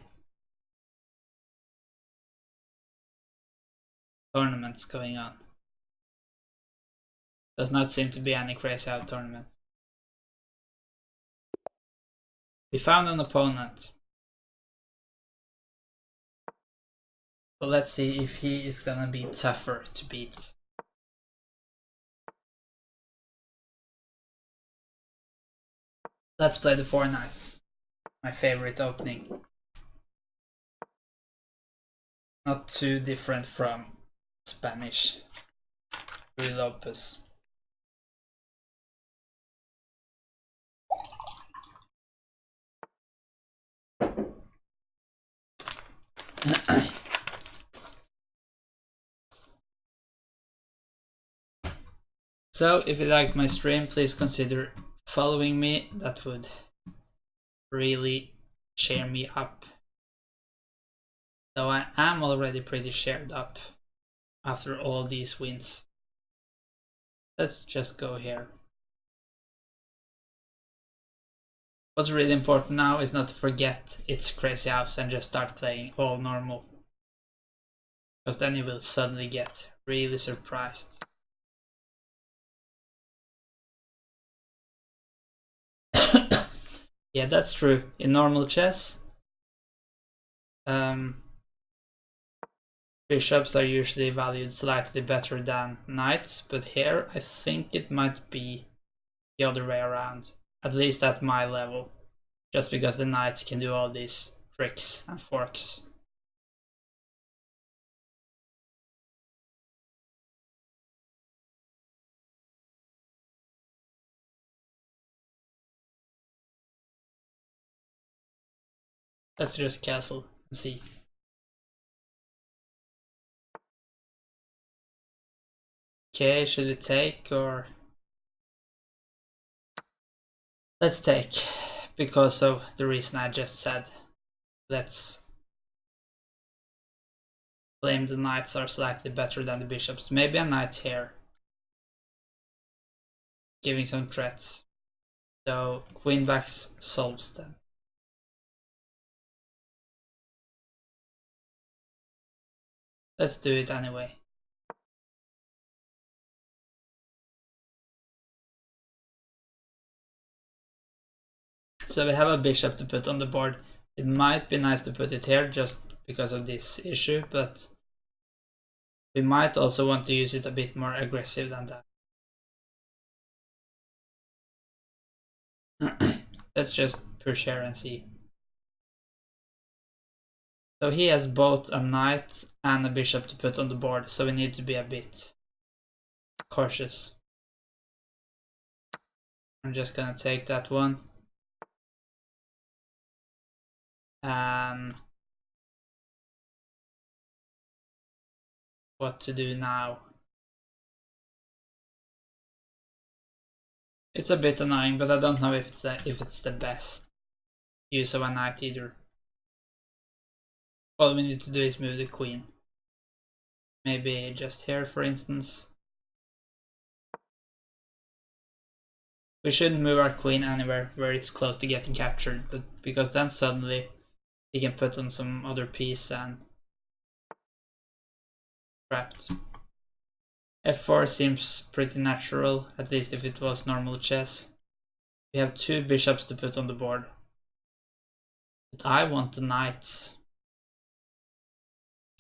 tournaments going on. Does not seem to be any Crazyhouse tournaments. We found an opponent. So let's see if he is gonna be tougher to beat. Let's play the 4 Knights. My favorite opening. Not too different from Spanish. Rui Lopez. So if you liked my stream, please consider following me. That would really cheer me up. Though I am already pretty cheered up after all these wins. Let's just go here. What's really important now is not to forget it's Crazyhouse and just start playing all normal. Because then you will suddenly get really surprised. Yeah, that's true. In normal chess, bishops are usually valued slightly better than knights, but here I think it might be the other way around, at least at my level, just because the knights can do all these tricks and forks. Let's just castle and see. Okay, should we take or... Let's take, because of the reason I just said. Let's claim the knights are slightly better than the bishops. Maybe a knight here, giving some threats. So queen backs solves them. Let's do it anyway. So we have a bishop to put on the board. It might be nice to put it here just because of this issue, but we might also want to use it a bit more aggressive than that. Let's just push here and see. So he has both a knight and a bishop to put on the board, so we need to be a bit cautious. I'm just gonna take that one. And what to do now? It's a bit annoying, but I don't know if it's the best use of a knight either. All we need to do is move the queen. Maybe just here, for instance. We shouldn't move our queen anywhere where it's close to getting captured, but because then suddenly he can put on some other piece and trapped. F4 seems pretty natural, at least if it was normal chess. We have 2 bishops to put on the board. But I want the knights.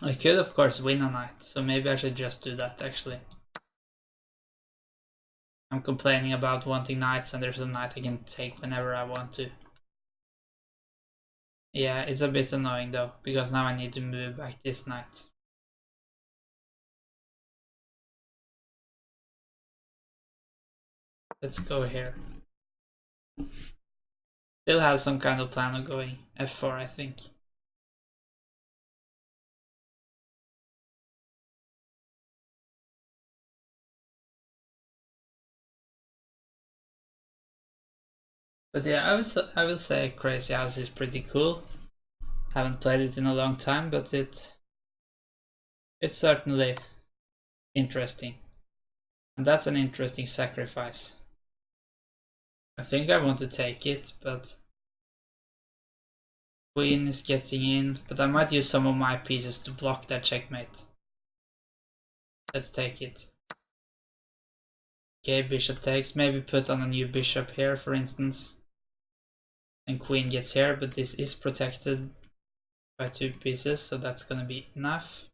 I could of course win a knight, so maybe I should just do that actually. I'm complaining about wanting knights and there's a knight I can take whenever I want to. Yeah, it's a bit annoying though, because now I need to move back this knight. Let's go here. Still have some kind of plan of going F4, I think. But yeah, I will say Crazyhouse is pretty cool. Haven't played it in a long time, but it's certainly interesting. And that's an interesting sacrifice. I think I want to take it, but queen is getting in, but I might use some of my pieces to block that checkmate. Let's take it. Okay, bishop takes, maybe put on a new bishop here for instance. And queen gets here, but this is protected by 2 pieces, so that's gonna be enough.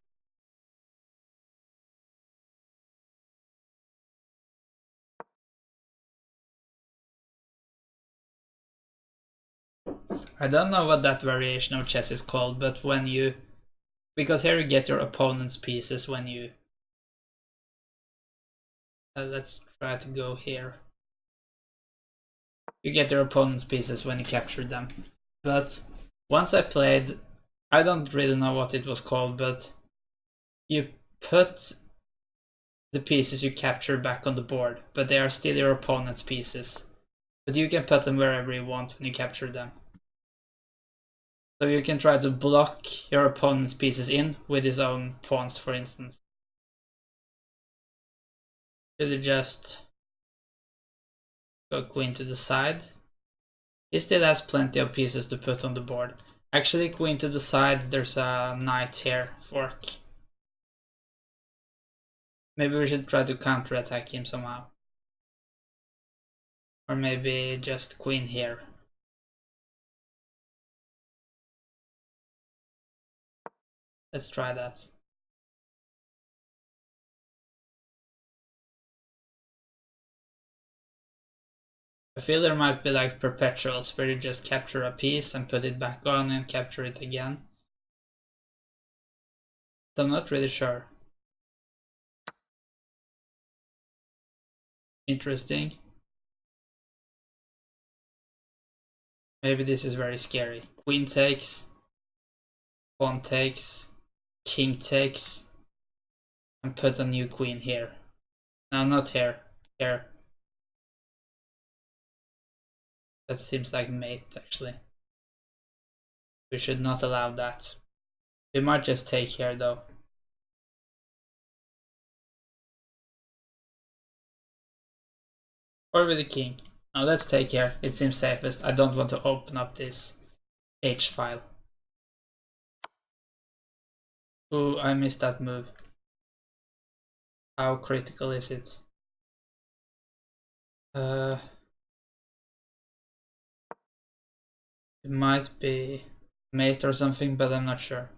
I don't know what that variation of chess is called, but when you... Because here you get your opponent's pieces when you... let's try to go here. You get your opponent's pieces when you capture them. But once I played, I don't really know what it was called, but you put the pieces you capture back on the board, but they are still your opponent's pieces. But you can put them wherever you want when you capture them. So you can try to block your opponent's pieces in with his own pawns, for instance. Should you just go queen to the side? He still has plenty of pieces to put on the board. Actually, queen to the side, there's a knight here, fork. Maybe we should try to counterattack him somehow. Or maybe just queen here. Let's try that. I feel there might be like perpetuals where you just capture a piece and put it back on and capture it again. So I'm not really sure. Interesting. Maybe this is very scary. Queen takes, pawn takes, king takes, and put a new queen here. No, not here. Here. That seems like mate, actually. We should not allow that. We might just take here, though. Or with the king. Now let's take here. It seems safest. I don't want to open up this H file. Ooh, I missed that move. How critical is it? It might be mate or something, but I'm not sure.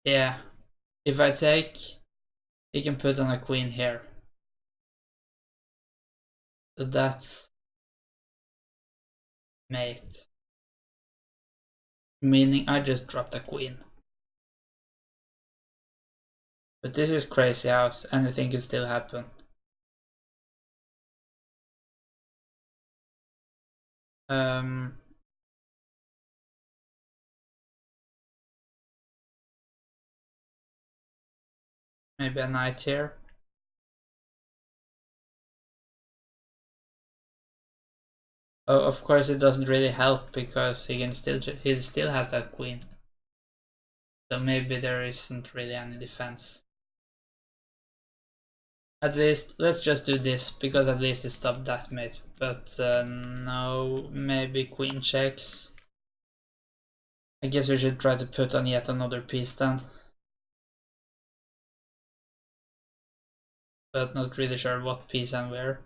Yeah, if I take, he can put on a queen here. So that's mate. Meaning I just dropped a queen. But this is Crazyhouse, anything can still happen. Maybe a knight here. Oh, of course it doesn't really help because he still has that queen. So maybe there isn't really any defense. At least, let's just do this, because at least it stopped that mate. But no, maybe queen checks. I guess we should try to put on yet another piece then. But not really sure what piece and where.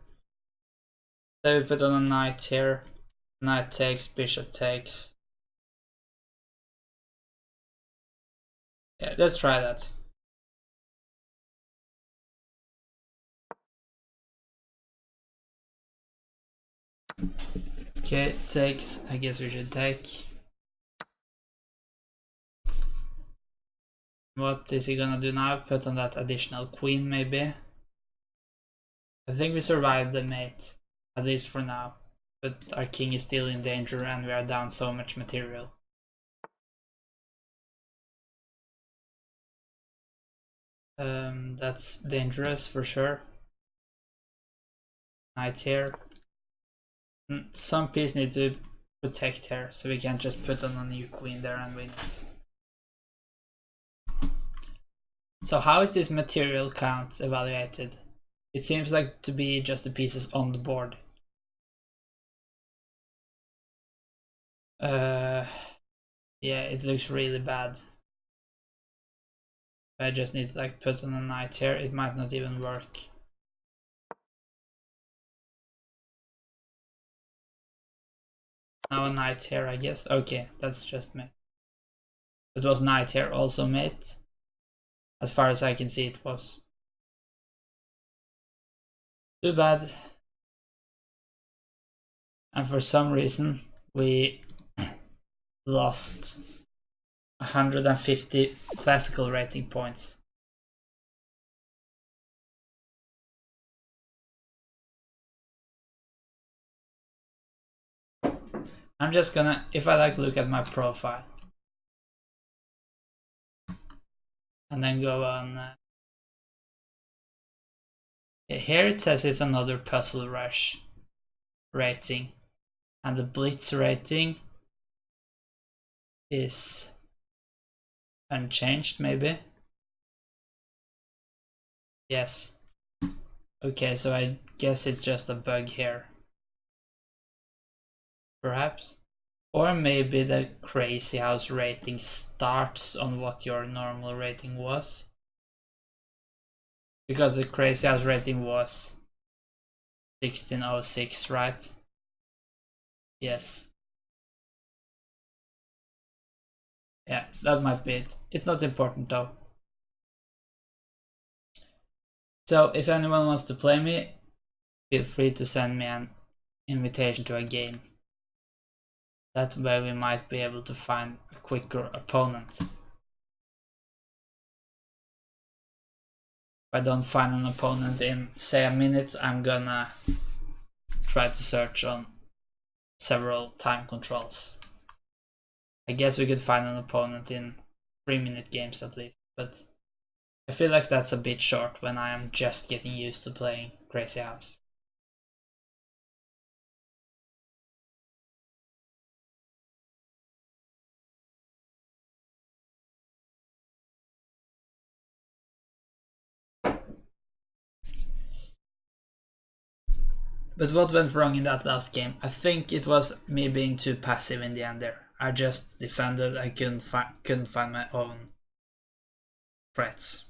Then we put on a knight here. Knight takes, bishop takes. Yeah, let's try that. Okay, takes. I guess we should take. What is he gonna do now? Put on that additional queen maybe? I think we survived the mate, at least for now. But our king is still in danger and we are down so much material. That's dangerous for sure. Knight here. Some piece need to protect here, so we can't just put on a new queen there and win it. So how is this material count evaluated? It seems like to be just the pieces on the board. Yeah, it looks really bad. I just need to like put on a knight here, it might not even work. Now a knight here, I guess. Okay, that's just mate. It was knight here also mate. As far as I can see it was. Too bad. And for some reason we lost 150 classical rating points. I'm just gonna, if I like look at my profile and then go on here it says it's another puzzle rush rating and the blitz rating is unchanged maybe. Yes. Okay, so I guess it's just a bug here. Perhaps. Or maybe the Crazyhouse rating starts on what your normal rating was. Because the Crazyhouse rating was 1606, right? Yes. Yeah, that might be it. It's not important though. So if anyone wants to play me, feel free to send me an invitation to a game. That way we might be able to find a quicker opponent. If I don't find an opponent in say a minute, I'm gonna try to search on several time controls. I guess we could find an opponent in 3-minute games at least, but I feel like that's a bit short when I am just getting used to playing Crazyhouse. But what went wrong in that last game? I think it was me being too passive in the end there. I just defended, I couldn't find my own threats.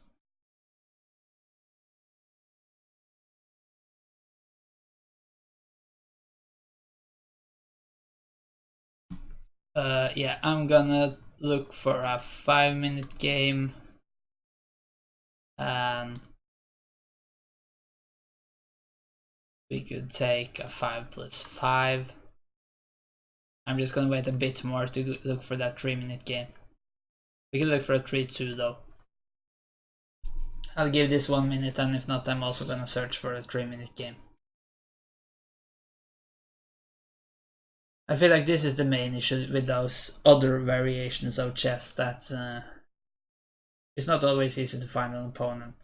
Yeah, I'm gonna look for a 5-minute game. We could take a 5+5. I'm just gonna wait a bit more to look for that 3-minute game. We can look for a 3-2 though. I'll give this 1 minute, and if not, I'm also gonna search for a 3-minute game. I feel like this is the main issue with those other variations of chess, that it's not always easy to find an opponent,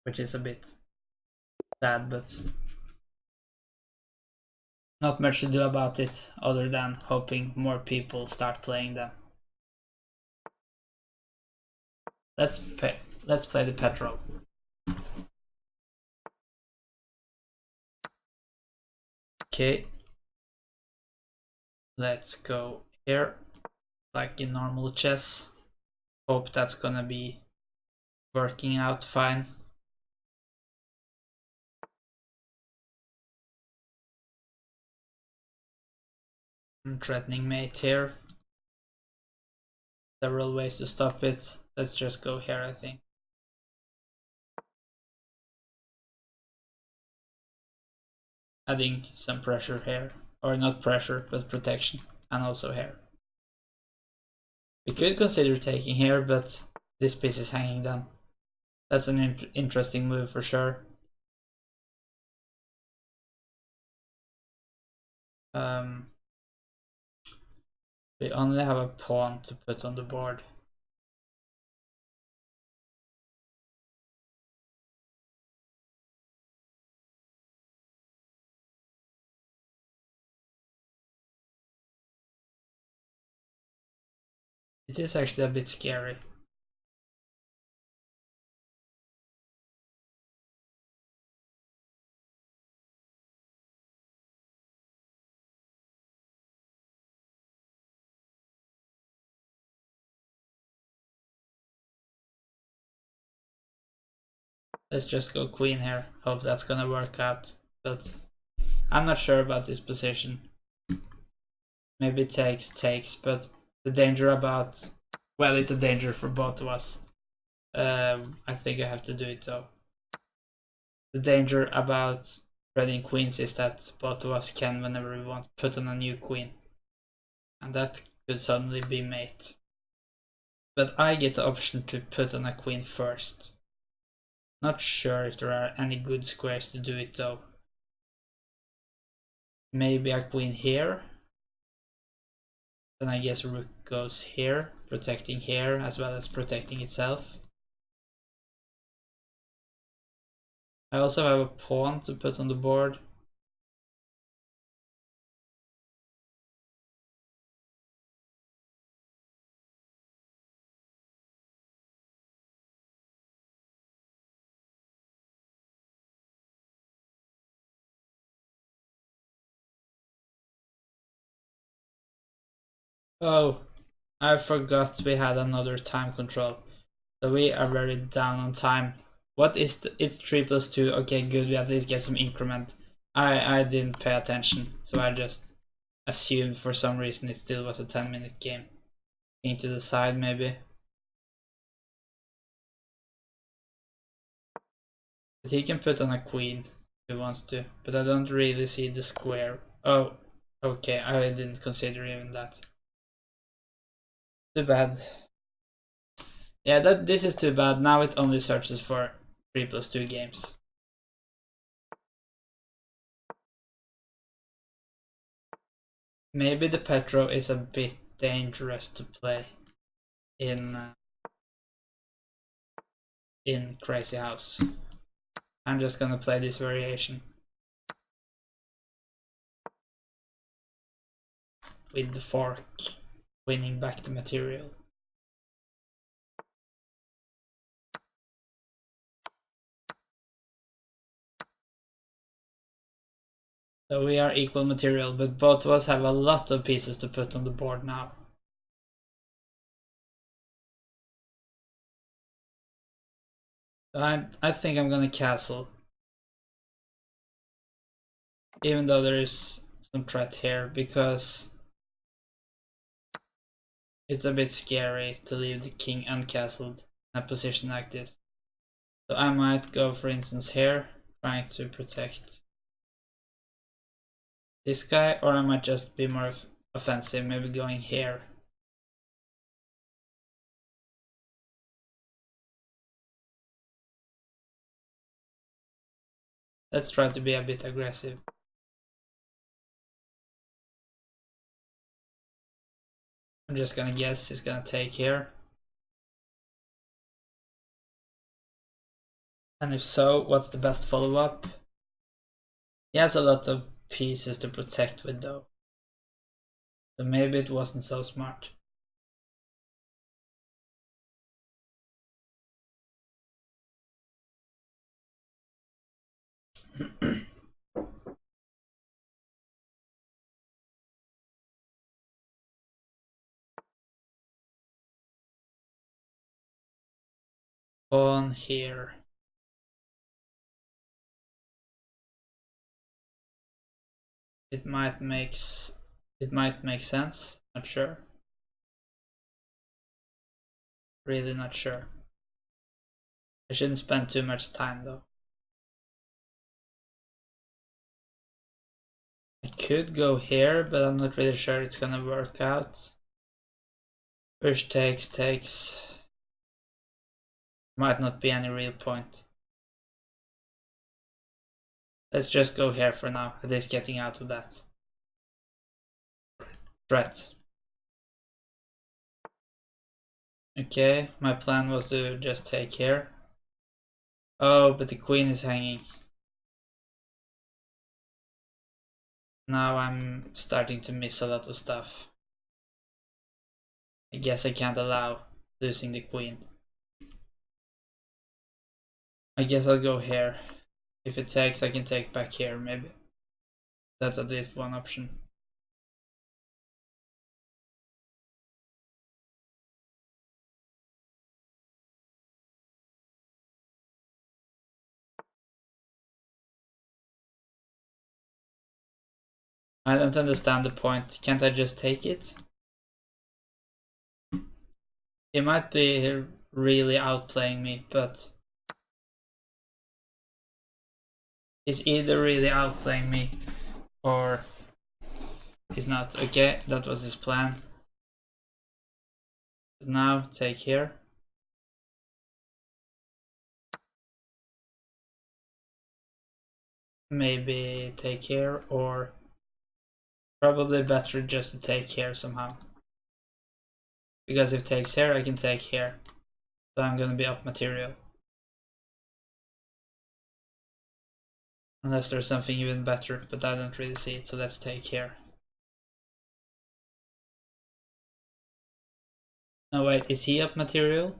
which is a bit sad, but not much to do about it other than hoping more people start playing them. Let's play the petrol. Okay, let's go here, like in normal chess. Hope that's gonna be working out fine. I'm threatening mate here. Several ways to stop it. Let's just go here, I think. Adding some pressure here. Or not pressure, but protection. And also here. We could consider taking here, but this piece is hanging down. That's an interesting move for sure. We only have a pawn to put on the board. It is actually a bit scary. Let's just go queen here. Hope that's gonna work out. But I'm not sure about this position. Maybe takes, but the danger about... Well, it's a danger for both of us. I think I have to do it though. The danger about threading queens is that both of us can, whenever we want, put on a new queen. And that could suddenly be mate. But I get the option to put on a queen first. Not sure if there are any good squares to do it though. Maybe a queen here. Then I guess rook goes here, protecting here as well as protecting itself. I also have a pawn to put on the board. Oh, I forgot we had another time control. So we are very down on time. What is it's 3+2. Okay, good, we at least get some increment. I didn't pay attention, so I just assumed for some reason it still was a 10-minute game. King to the side maybe. But he can put on a queen if he wants to, but I don't really see the square. Oh, okay, I didn't consider even that. Too bad. Yeah, this is too bad. Now it only searches for 3+2 games. Maybe the Petro is a bit dangerous to play in Crazyhouse. I'm just gonna play this variation with the fork, winning back the material. So we are equal material, but both of us have a lot of pieces to put on the board now. So I think I'm gonna castle. Even though there is some threat here, because it's a bit scary to leave the king uncastled in a position like this. So I might go, for instance, here, trying to protect this guy, or I might just be more offensive, maybe going here. Let's try to be a bit aggressive. I'm just gonna guess he's gonna take here. And if so, what's the best follow-up? He has a lot of pieces to protect with though. So maybe it wasn't so smart. pawn here. It might make sense. Not sure. Really not sure. I shouldn't spend too much time though. I could go here, but I'm not really sure it's gonna work out. Push takes. Might not be any real point. Let's just go here for now, at least getting out of that threat. Okay, my plan was to just take here. Oh, but the queen is hanging. Now I'm starting to miss a lot of stuff. I guess I can't allow losing the queen. I guess I'll go here. If it takes, I can take back here, maybe. That's at least one option. I don't understand the point. Can't I just take it? He might be really outplaying me, but he's either really outplaying me or he's not. Okay, that was his plan. Now take here. Maybe take here, or probably better just to take here somehow. Because if takes here, I can take here. So I'm gonna be up material. Unless there's something even better, but I don't really see it, so let's take here. No wait, is he up material?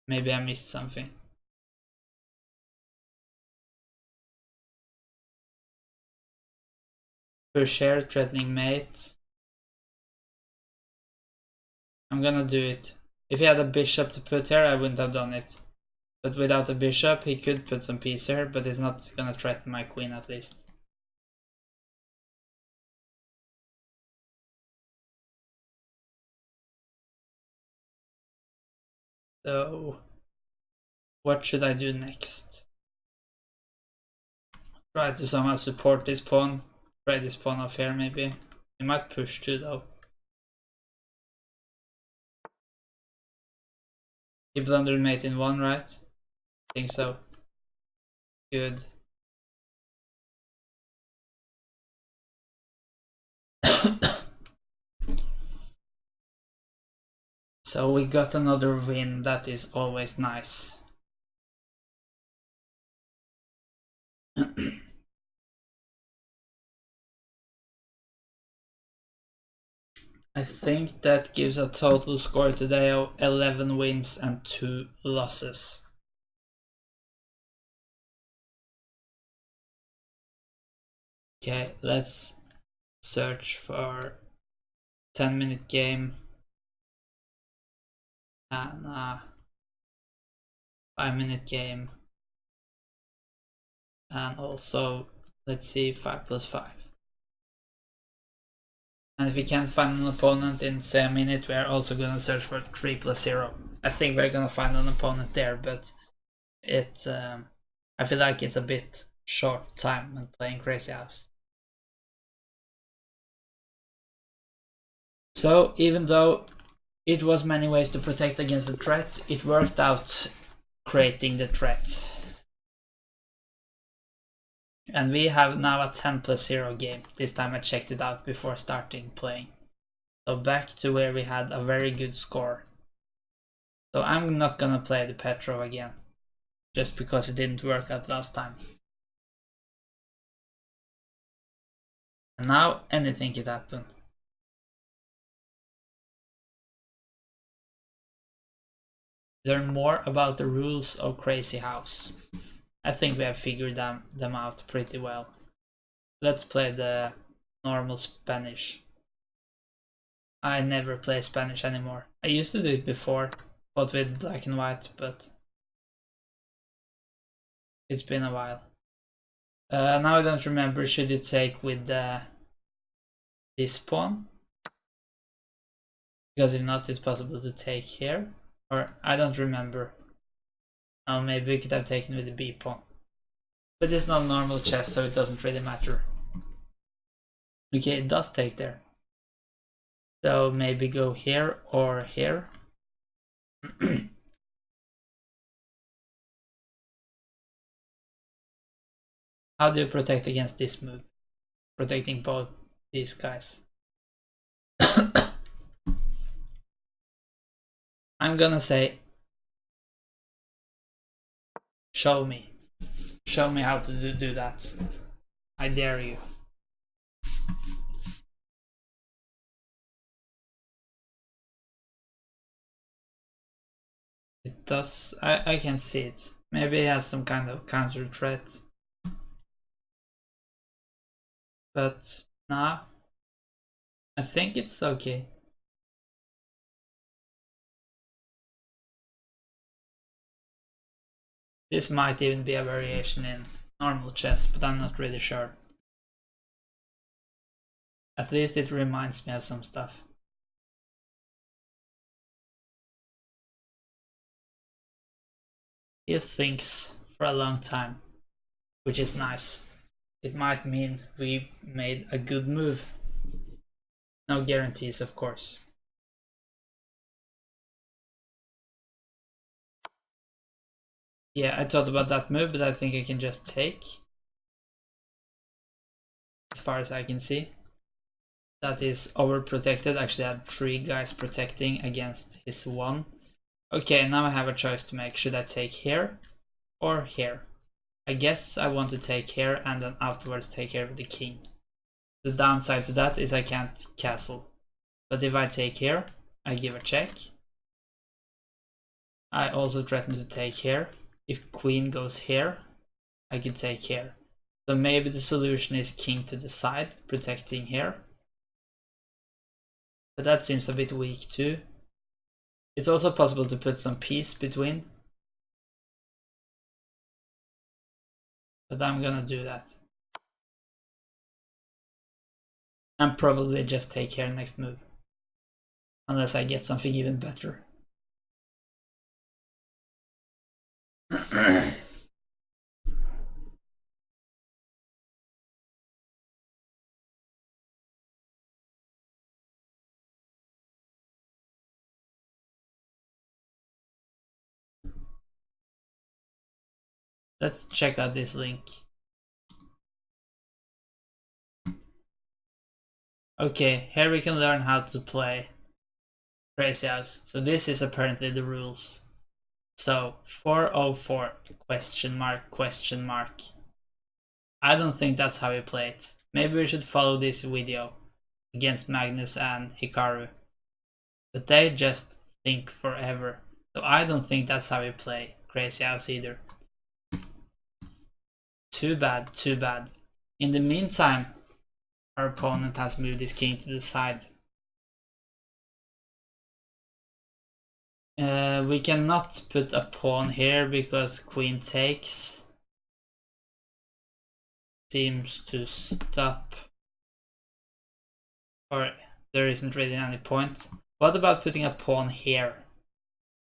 Maybe I missed something. Push here, threatening mate. I'm gonna do it. If he had a bishop to put here, I wouldn't have done it. But without a bishop, he could put some piece here, but he's not gonna threaten my queen at least. So, what should I do next? Try to somehow support this pawn. Try this pawn off here maybe. He might push too though. He blundered mate in one, right? I think so. Good. So we got another win, that is always nice. I think that gives a total score today of 11 wins and 2 losses. Okay, let's search for 10-minute game and 5-minute game, and also let's see 5+5. And if we can't find an opponent in say a minute, we're also gonna search for 3+0. I think we're gonna find an opponent there, but it I feel like it's a bit short time when playing Crazyhouse. So even though it was many ways to protect against the threat, it worked out creating the threat. And we have now a 10+0 game. This time I checked it out before starting playing. So back to where we had a very good score. So I'm not gonna play the Petro again, just because it didn't work out last time. And now anything could happen. Learn more about the rules of Crazyhouse. I think we have figured them out pretty well. Let's play the normal Spanish. I never play Spanish anymore. I used to do it before, both with black and white, but it's been a while. Now I don't remember, should you take with this pawn? Because if not, it's possible to take here. Or I don't remember. Oh, maybe we could have taken with the b pawn. But it's not normal chess, so it doesn't really matter. Okay, it does take there. So maybe go here or here. How do you protect against this move? Protecting both these guys. I'm gonna say, show me. Show me how to do that. I dare you. It does. I can see it. Maybe it has some kind of counter threat. But nah. I think it's okay. This might even be a variation in normal chess, but I'm not really sure. At least it reminds me of some stuff. He thinks for a long time, which is nice. It might mean we made a good move. No guarantees, of course. Yeah, I thought about that move, but I think I can just take. As far as I can see. That is overprotected. Actually, I had 3 guys protecting against his 1. Okay, now I have a choice to make. Should I take here or here? I guess I want to take here and then afterwards take here with the king. The downside to that is I can't castle. But if I take here, I give a check. I also threaten to take here. If queen goes here, I could take here. So maybe the solution is king to the side, protecting here. But that seems a bit weak too. It's also possible to put some piece between. But I'm gonna do that. And probably just take here next move. Unless I get something even better. Let's check out this link. Okay, here we can learn how to play Crazyhouse. So this is apparently the rules. So 404 question mark question mark. I don't think that's how you play it. Maybe we should follow this video against Magnus and Hikaru. But they just think forever. So I don't think that's how you play Crazyhouse either. Too bad, too bad. In the meantime, our opponent has moved his king to the side. We cannot put a pawn here because queen takes. Seems to stop. Or there isn't really any point. What about putting a pawn here?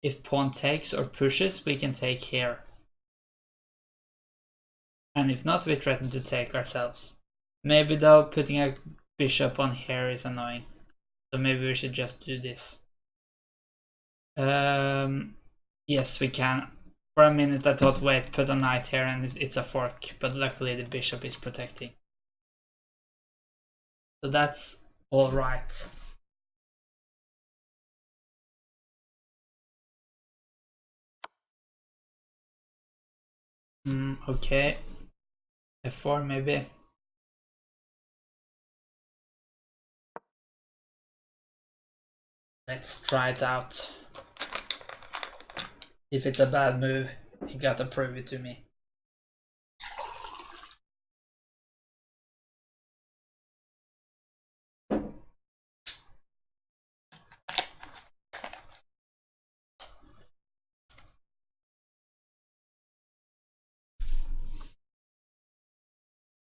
If pawn takes or pushes, we can take here. And if not, we threaten to take ourselves. Maybe though putting a bishop on here is annoying. So maybe we should just do this. Yes, we can. For a minute I thought, wait, put a knight here and it's a fork. But luckily the bishop is protecting. So that's alright. Okay. F4 maybe. Let's try it out. If it's a bad move, he gotta prove it to me.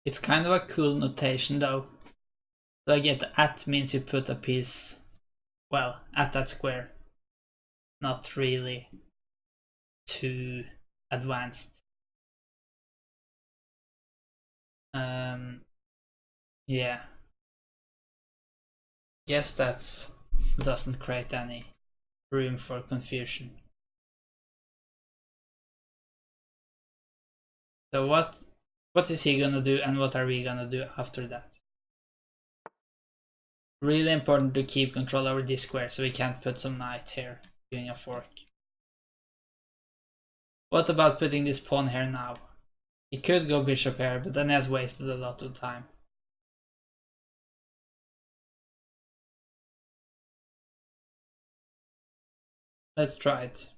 It's kind of a cool notation though. So I get at means you put a piece, well, at that square. Not really too advanced. Yeah. Guess that doesn't create any room for confusion. So what is he gonna do and what are we gonna do after that? Really important to keep control over this square so we can't put some knight here doing a fork. What about putting this pawn here now? He could go bishop here, but then he has wasted a lot of time. Let's try it.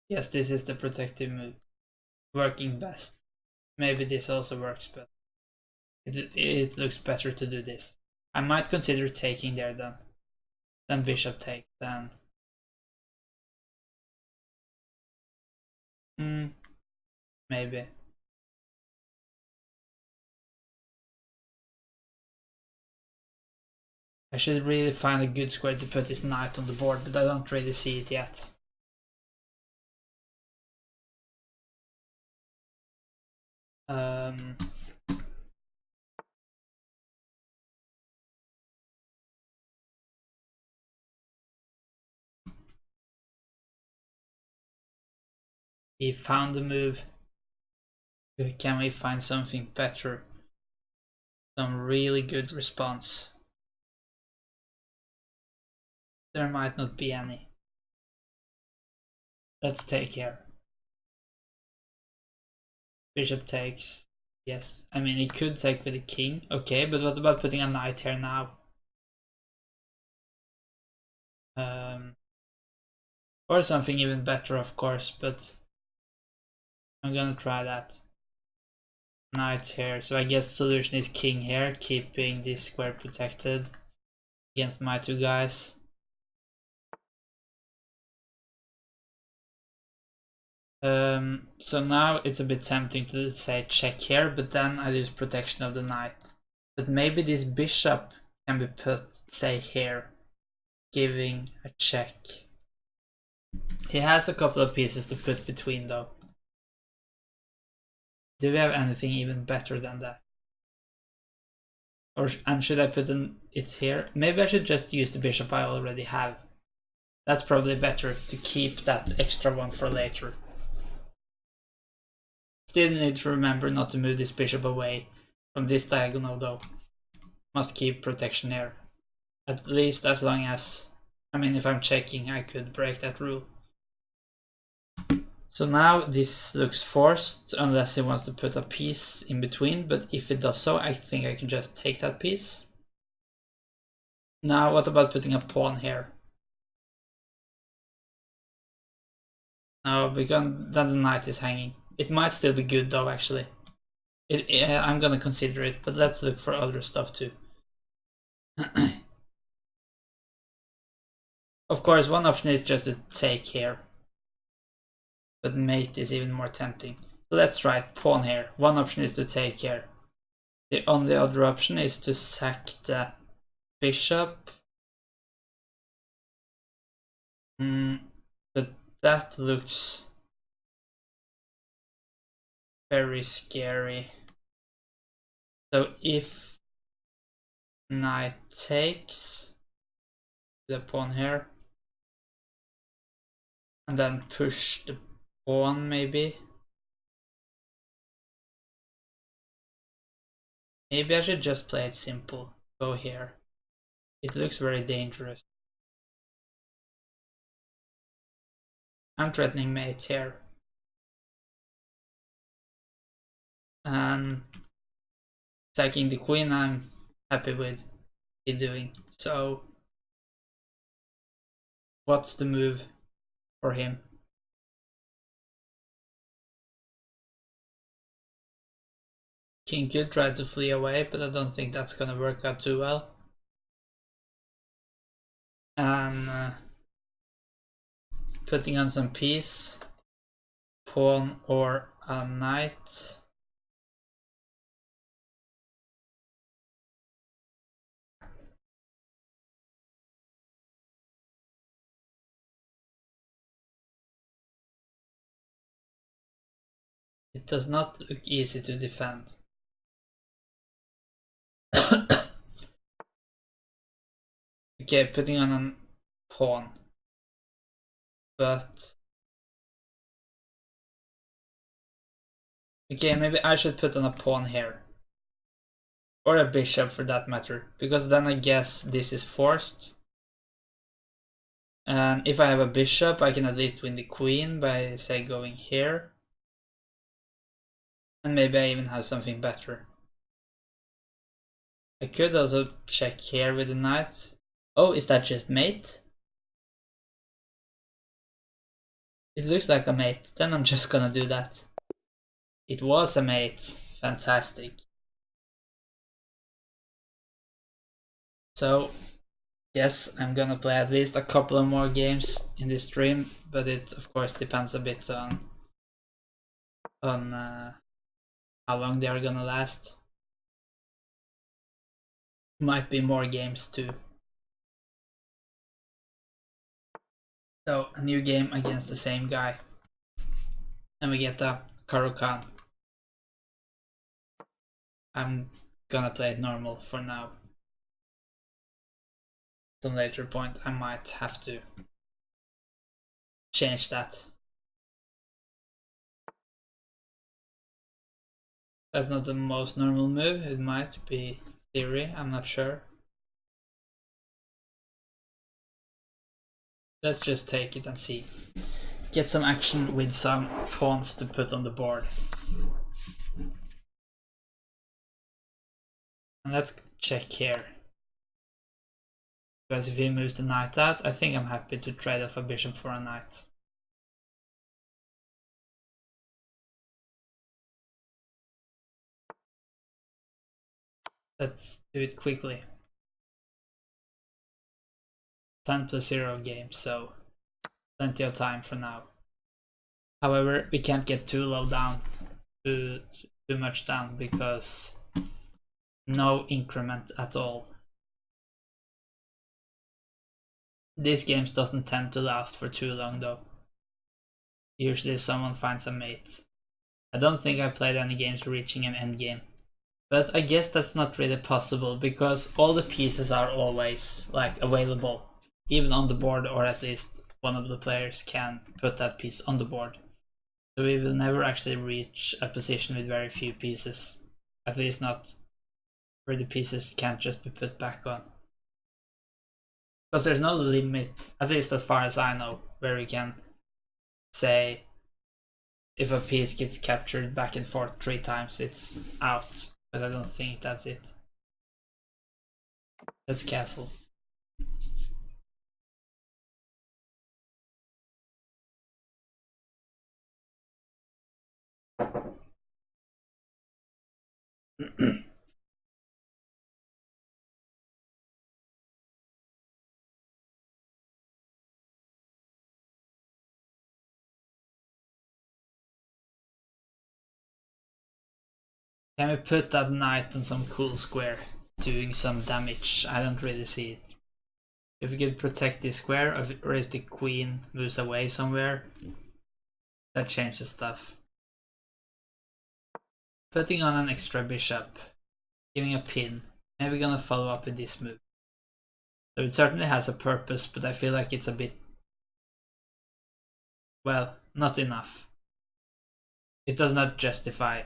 Yes, this is the protective move. Working best. Maybe this also works, but it looks better to do this. I might consider taking there then. Then bishop takes, then... maybe. I should really find a good square to put this knight on the board, but I don't really see it yet. He found the move. Can we find something better? Some really good response. There might not be any. Let's take here. Bishop takes. Yes. I mean, he could take with the king. Okay, but what about putting a knight here now? Or something even better, of course, but I'm gonna try that. Knight here. So I guess the solution is king here, keeping this square protected against my two guys. So now it's a bit tempting to say check here, but then I lose protection of the knight. But maybe this bishop can be put, say, here, giving a check. He has a couple of pieces to put between though. Do we have anything even better than that? And should I put it here? Maybe I should just use the bishop I already have. That's probably better to keep that extra one for later. Still need to remember not to move this bishop away from this diagonal though. Must keep protection here. At least as long as, I mean, if I'm checking I could break that rule. So now this looks forced unless he wants to put a piece in between, but if it does so I think I can just take that piece. Now what about putting a pawn here? No, because then the knight is hanging. It might still be good though actually. I'm gonna consider it, but let's look for other stuff too. Of course, one option is just to take here. But mate is even more tempting. So let's try it, pawn here. One option is to take here. The only other option is to sack the bishop. But that looks very scary. So if knight takes the pawn here and then push the pawn maybe. Maybe I should just play it simple. Go here. It looks very dangerous. I'm threatening mate here. And sacking the queen I'm happy with it doing. So what's the move for him? King could try to flee away, but I don't think that's gonna work out too well. And putting on some peace. pawn or a knight. It does not look easy to defend. Okay, putting on a pawn. But okay, maybe I should put on a pawn here. Or a bishop for that matter. Because then I guess this is forced. And if I have a bishop, I can at least win the queen by, say, going here. And maybe I even have something better. I could also check here with the knight. Oh, is that just mate? It looks like a mate. Then I'm just gonna do that. It was a mate. Fantastic. So, yes, I'm gonna play at least a couple of more games in this stream, but it of course depends a bit on how long they are gonna last. Might be more games too. So a new game against the same guy, and we get a Karukan. I'm gonna play it normal for now. Some later point I might have to change that. That's not the most normal move. It might be theory, I'm not sure. Let's just take it and see. Get some action with some pawns to put on the board. And let's check here. Because if he moves the knight out, I think I'm happy to trade off a bishop for a knight. Let's do it quickly. 10+0 game, so plenty of time for now. However, we can't get too low down, too much down, because no increment at all. These games doesn't tend to last for too long though. Usually someone finds a mate. I don't think I played any games reaching an endgame. But I guess that's not really possible because all the pieces are always like available, even on the board, or at least one of the players can put that piece on the board. So we will never actually reach a position with very few pieces, at least not where the pieces can't just be put back on. Because there's no limit, at least as far as I know, where you can say if a piece gets captured back and forth 3 times, it's out. But I don't think that's it. Let's castle. Can we put that knight on some cool square, doing some damage? I don't really see it. If we could protect this square, or if the queen moves away somewhere, that changes stuff. Putting on an extra bishop, giving a pin, maybe gonna follow up with this move. So it certainly has a purpose, but I feel like it's a bit, well, not enough. It does not justify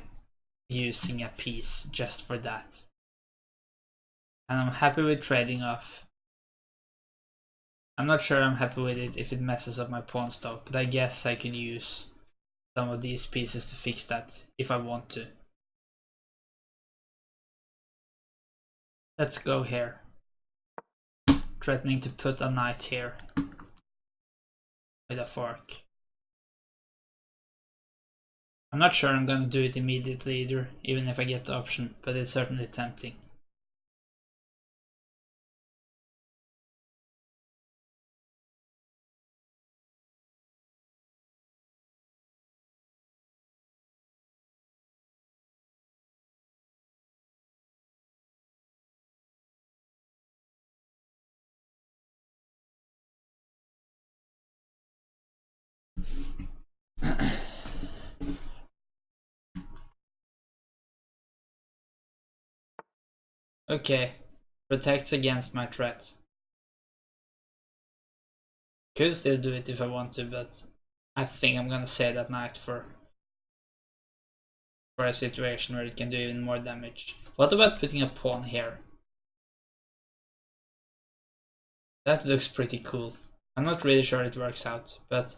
using a piece just for that. And I'm happy with trading off. I'm not sure I'm happy with it if it messes up my pawn stock, but I guess I can use some of these pieces to fix that if I want to. Let's go here. Threatening to put a knight here with a fork. I'm not sure I'm gonna do it immediately either, even if I get the option, but it's certainly tempting. Okay, protects against my threat. Could still do it if I want to, but I think I'm gonna save that knight for a situation where it can do even more damage. What about putting a pawn here? That looks pretty cool. I'm not really sure it works out, but of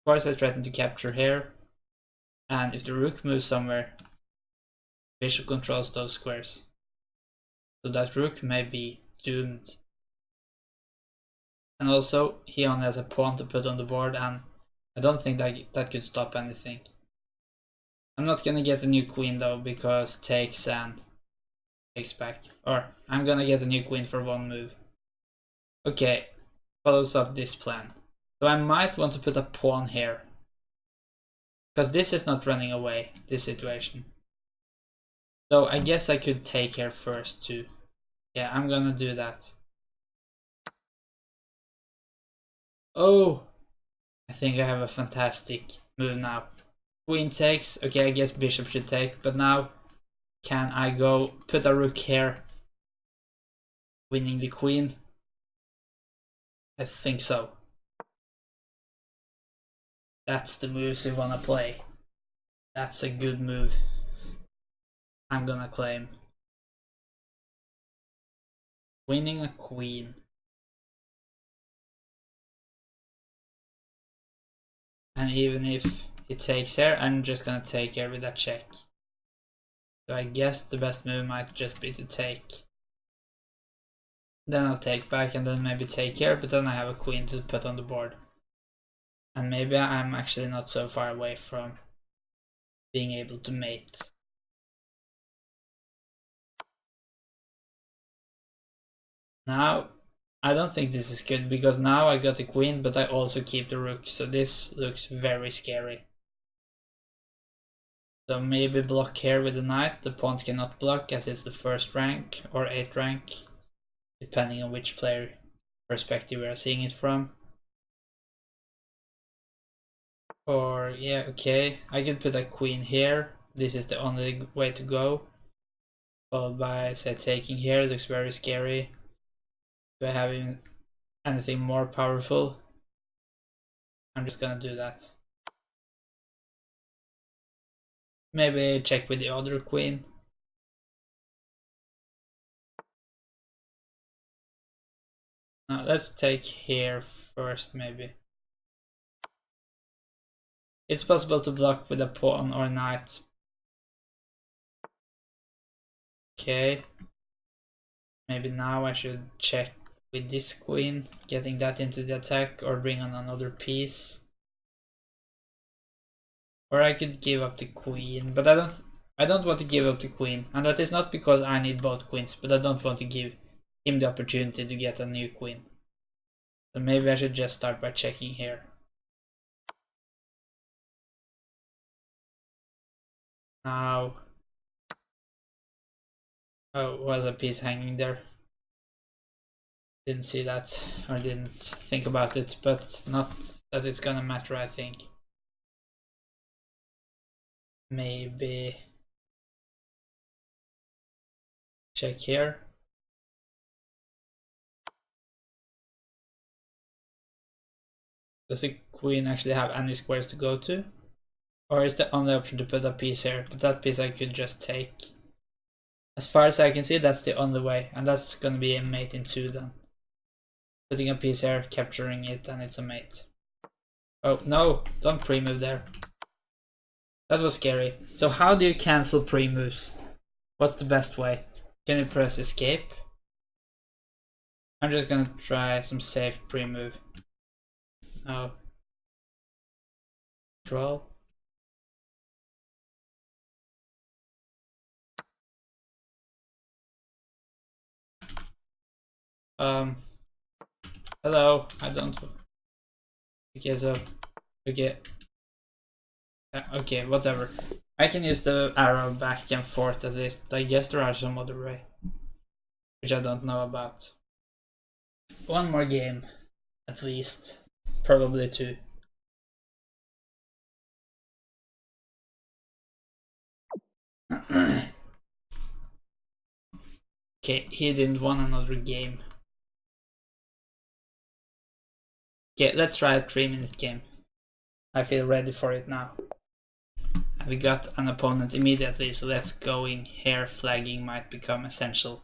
course I threaten to capture here, and if the rook moves somewhere, bishop controls those squares. So that rook may be doomed. And also, he only has a pawn to put on the board, and I don't think that could stop anything. I'm not gonna get a new queen though, because takes and takes back. Or, I'm gonna get a new queen for one move. Okay, follows up this plan. So I might want to put a pawn here. Because this is not running away, this situation. So I guess I could take here first too. Yeah, I'm gonna do that. Oh! I think I have a fantastic move now. Queen takes. Okay, I guess bishop should take. But now, can I go put a rook here? Winning the queen? I think so. That's the moves we wanna play. That's a good move. I'm gonna claim. Winning a queen. And even if it takes here, I'm just gonna take here with a check. So I guess the best move might just be to take. Then I'll take back and then maybe take here, but then I have a queen to put on the board. And maybe I'm actually not so far away from being able to mate. Now, I don't think this is good, because now I got the queen, but I also keep the rook, so this looks very scary. So maybe block here with the knight. The pawns cannot block as it's the first rank or 8th rank, depending on which player perspective we are seeing it from. Or yeah, okay, I could put a queen here. This is the only way to go. Followed by, say, taking here. Looks very scary. Do I have anything more powerful? I'm just gonna do that. Maybe check with the other queen. Now let's take here first, maybe. It's possible to block with a pawn or knight. Okay. Maybe now I should check with this queen, getting that into the attack, or bring on another piece. Or I could give up the queen, but I don't want to give up the queen, and that is not because I need both queens, but I don't want to give him the opportunity to get a new queen. So maybe I should just start by checking here. Now, oh, was a piece hanging there. Didn't see that, or didn't think about it, but not that it's gonna matter, I think. Maybe check here. Does the queen actually have any squares to go to? Or is the only option to put a piece here? But that piece I could just take. As far as I can see, that's the only way, and that's gonna be a mate in 2 then. Putting a piece here, capturing it, and it's a mate. Oh no, don't pre-move there. That was scary. So how do you cancel pre-moves? What's the best way? Can you press escape? I'm just gonna try some safe pre-move. No. Draw. Hello, I don't. Okay, so, okay. Okay, whatever. I can use the arrow back and forth at least, but I guess there are some other way, which I don't know about. One more game, at least. Probably 2. Okay, he didn't want another game. Okay, let's try a 3-minute game. I feel ready for it now. We got an opponent immediately, so let's go in here. Flagging might become essential.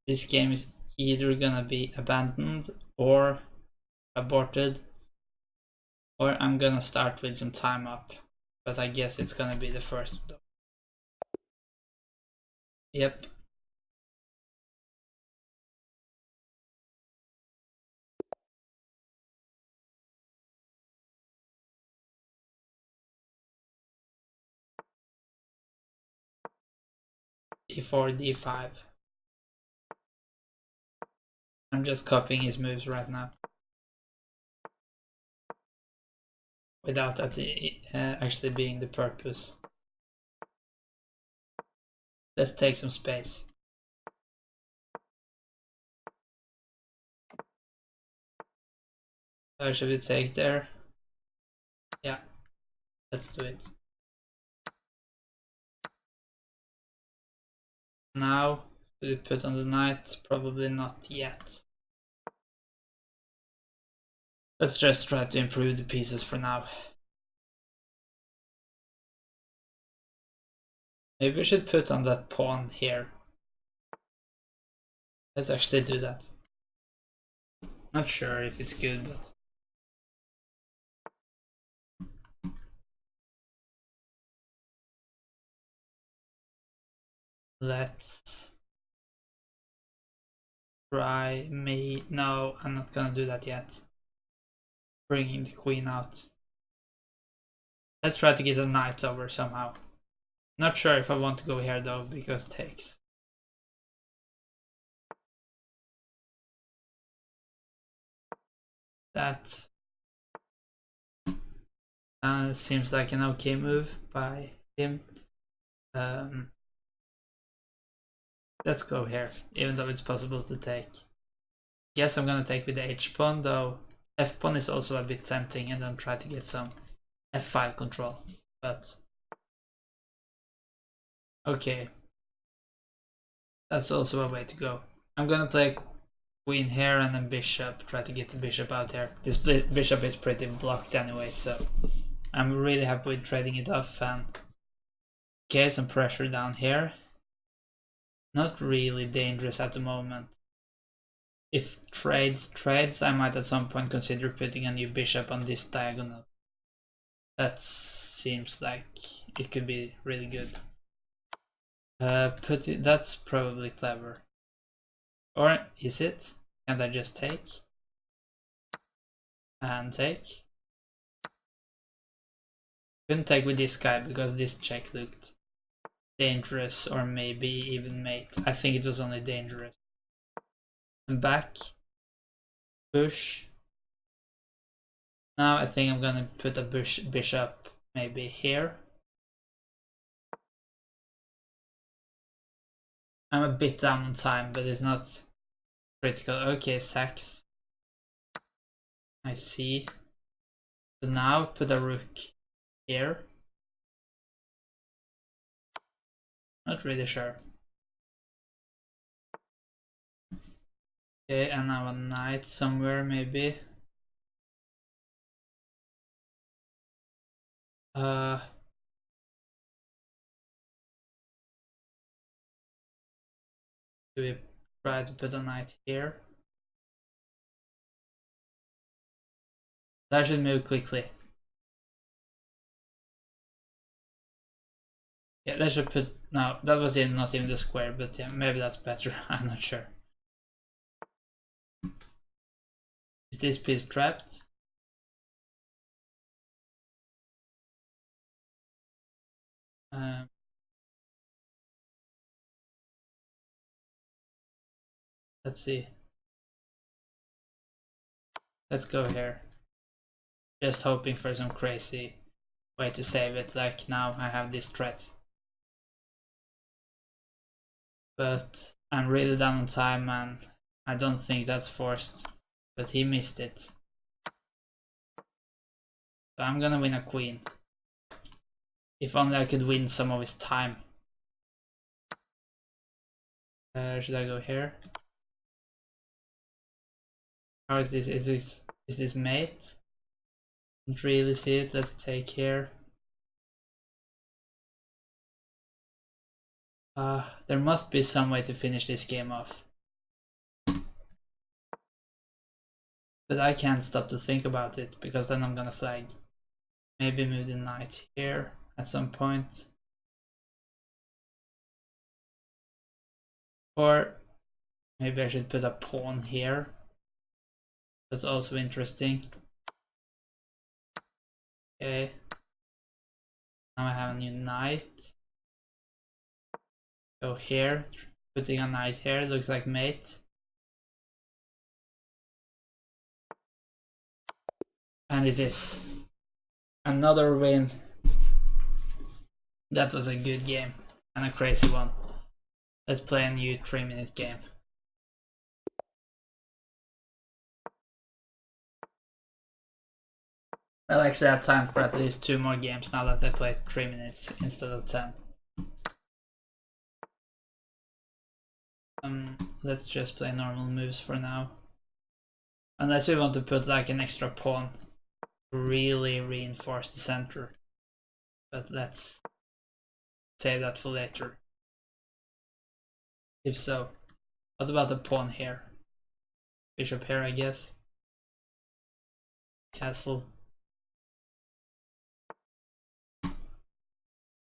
This game is either gonna be abandoned or aborted, or I'm gonna start with some time up, but I guess it's gonna be the first though. Yep. D4, D5. I'm just copying his moves right now, without that actually being the purpose. Let's take some space. Should we take there? Yeah, let's do it. Now, do we put on the knight? Probably not yet. Let's just try to improve the pieces for now. Maybe we should put on that pawn here. Let's actually do that. Not sure if it's good, but let's try me. No, I'm not gonna do that yet. Bringing the queen out. Let's try to get a knight over somehow. Not sure if I want to go here though, because takes. That seems like an okay move by him. Let's go here, even though it's possible to take. Yes, I'm gonna take with the h-pawn, though f-pawn is also a bit tempting, and then try to get some f-file control. But okay, that's also a way to go. I'm gonna play queen here and then bishop, try to get the bishop out here. This bishop is pretty blocked anyway, so I'm really happy with trading it off. And okay, some pressure down here. Not really dangerous at the moment. If trades, I might at some point consider putting a new bishop on this diagonal. That seems like it could be really good. That's probably clever. Or is it? Can't I just take? And take? Couldn't take with this guy because this check looked dangerous, or maybe even mate. I think it was only dangerous. Back. Push. Now I think I'm gonna put a bishop maybe here. I'm a bit down on time, but it's not critical. Okay, sacks. I see. So now put a rook here. Not really sure. Okay, and now a knight somewhere maybe. Do we try to put a knight here? That should move quickly. Yeah, that should put. No, that was not even the square, but yeah, maybe that's better. I'm not sure. Is this piece trapped? Let's see. Let's go here. Just hoping for some crazy way to save it, like now I have this threat. But I'm really down on time and I don't think that's forced. But he missed it. So I'm gonna win a queen. If only I could win some of his time. Should I go here? How is this? Is this mate? Can't really see it. Let's take here. There must be some way to finish this game off. But I can't stop to think about it, because then I'm gonna flag. Maybe move the knight here at some point. Or maybe I should put a pawn here. That's also interesting. Okay. Now I have a new knight. Go here. Putting a knight here. Looks like mate. And it is. Another win. That was a good game. And a crazy one. Let's play a new 3-minute game. I'll actually have time for at least 2 more games now that I played 3 minutes instead of 10. Let's just play normal moves for now. Unless we want to put like an extra pawn to really reinforce the center. But let's save that for later. If so, what about the pawn here? Bishop here, I guess. Castle.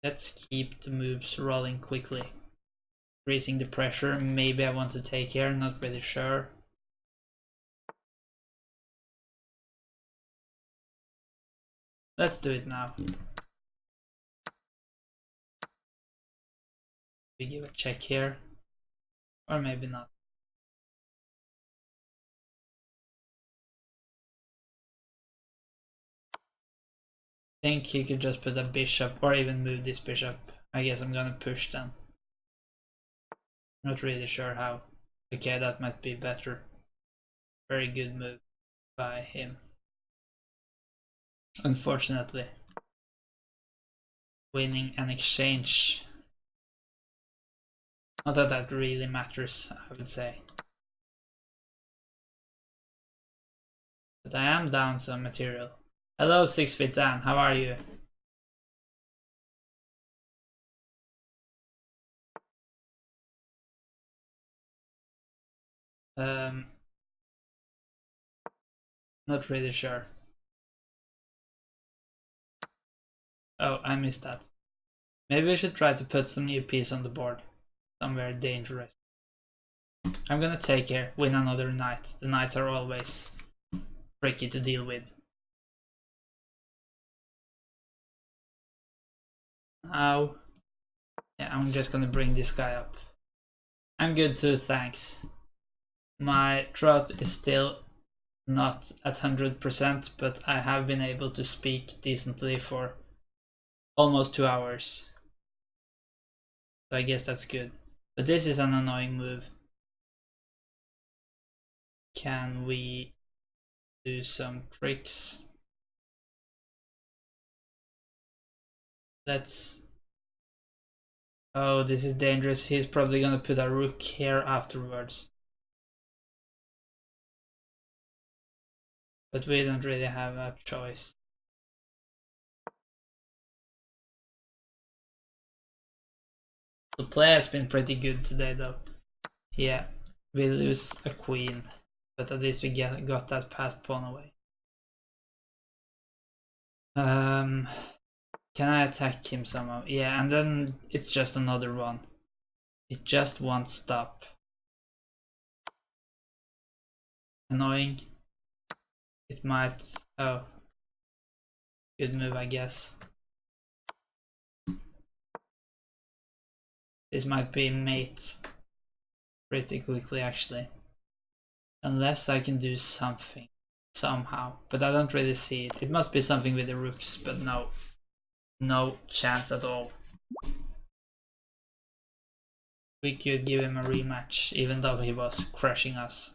Let's keep the moves rolling quickly. Increasing the pressure. Maybe I want to take here, not really sure. Let's do it now. We give a check here. Or maybe not. I think he could just put a bishop or even move this bishop. I guess I'm gonna push then. Not really sure how. Okay, that might be better. Very good move by him. Unfortunately. Winning an exchange. Not that that really matters, I would say. But I am down some material. Hello 6 Feet Dan, how are you? Not really sure. Oh, I missed that. Maybe we should try to put some new piece on the board. Somewhere dangerous. I'm gonna take here, win another knight. The knights are always tricky to deal with. Now, yeah, I'm just gonna bring this guy up. I'm good too, thanks. My throat is still not at 100%, but I have been able to speak decently for almost 2 hours. So I guess that's good. But this is an annoying move. Can we do some tricks? Let's... Oh, this is dangerous. He's probably gonna put a rook here afterwards. But we don't really have a choice. The play has been pretty good today though. Yeah, we lose a queen, but at least we got that passed pawn away. Can I attack him somehow? Yeah, and then it's just another one. It just won't stop. Annoying. It might... Oh. Good move, I guess. This might be mate pretty quickly, actually. Unless I can do something. Somehow. But I don't really see it. It must be something with the rooks, but no. No chance at all. We could give him a rematch, even though he was crushing us.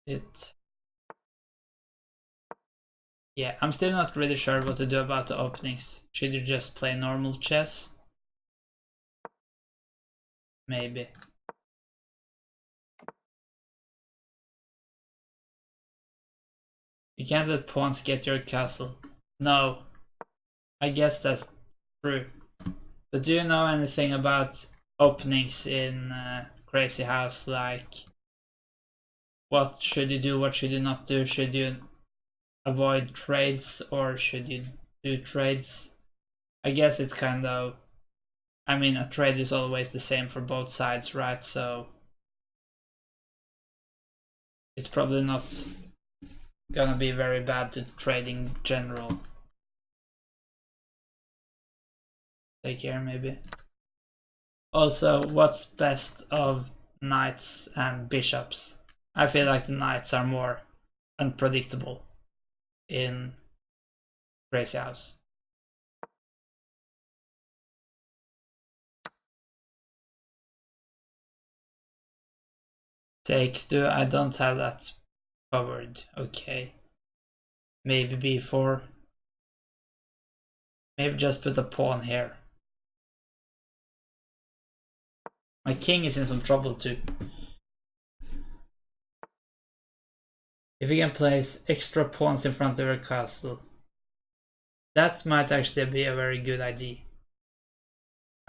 It. Yeah, I'm still not really sure what to do about the openings. Should you just play normal chess? Maybe. You can't let pawns get your castle. No, I guess that's true. But do you know anything about openings in Crazyhouse? Like, what should you do, what should you not do? Should you avoid trades or should you do trades? I guess it's kind of, I mean, a trade is always the same for both sides, right? So it's probably not gonna be very bad to trade in general. Take care, maybe. Also, what's best of knights and bishops? I feel like the knights are more unpredictable in Crazyhouse. Takes two, I don't have that covered. Okay. Maybe b4. Maybe just put a pawn here. My king is in some trouble too. If you can place extra pawns in front of your castle, that might actually be a very good idea.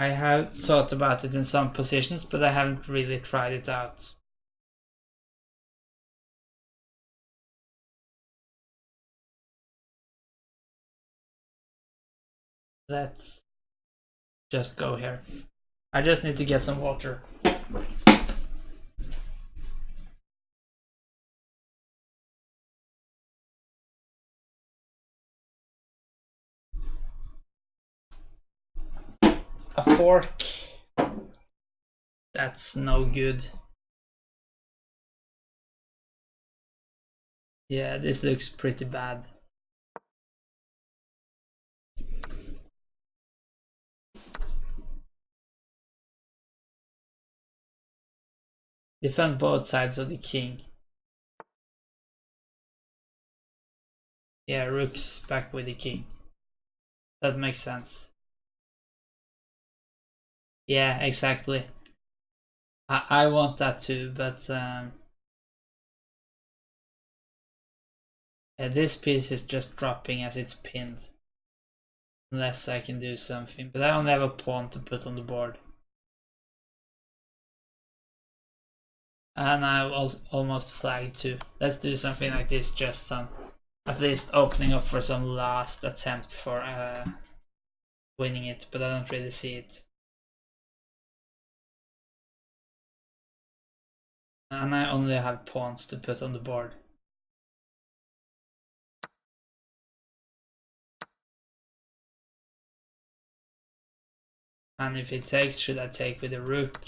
I have thought about it in some positions, but I haven't really tried it out. Let's just go here. I just need to get some water. A fork. That's no good. Yeah, this looks pretty bad. Defend both sides of the king. Yeah, rook's back with the king. That makes sense. Yeah, exactly. I want that too, but yeah, this piece is just dropping as it's pinned. Unless I can do something, but I only have a pawn to put on the board. And I was almost flagged too. Let's do something like this, just some, at least opening up for some last attempt for winning it, but I don't really see it. And I only have pawns to put on the board. And if it takes, should I take with a rook?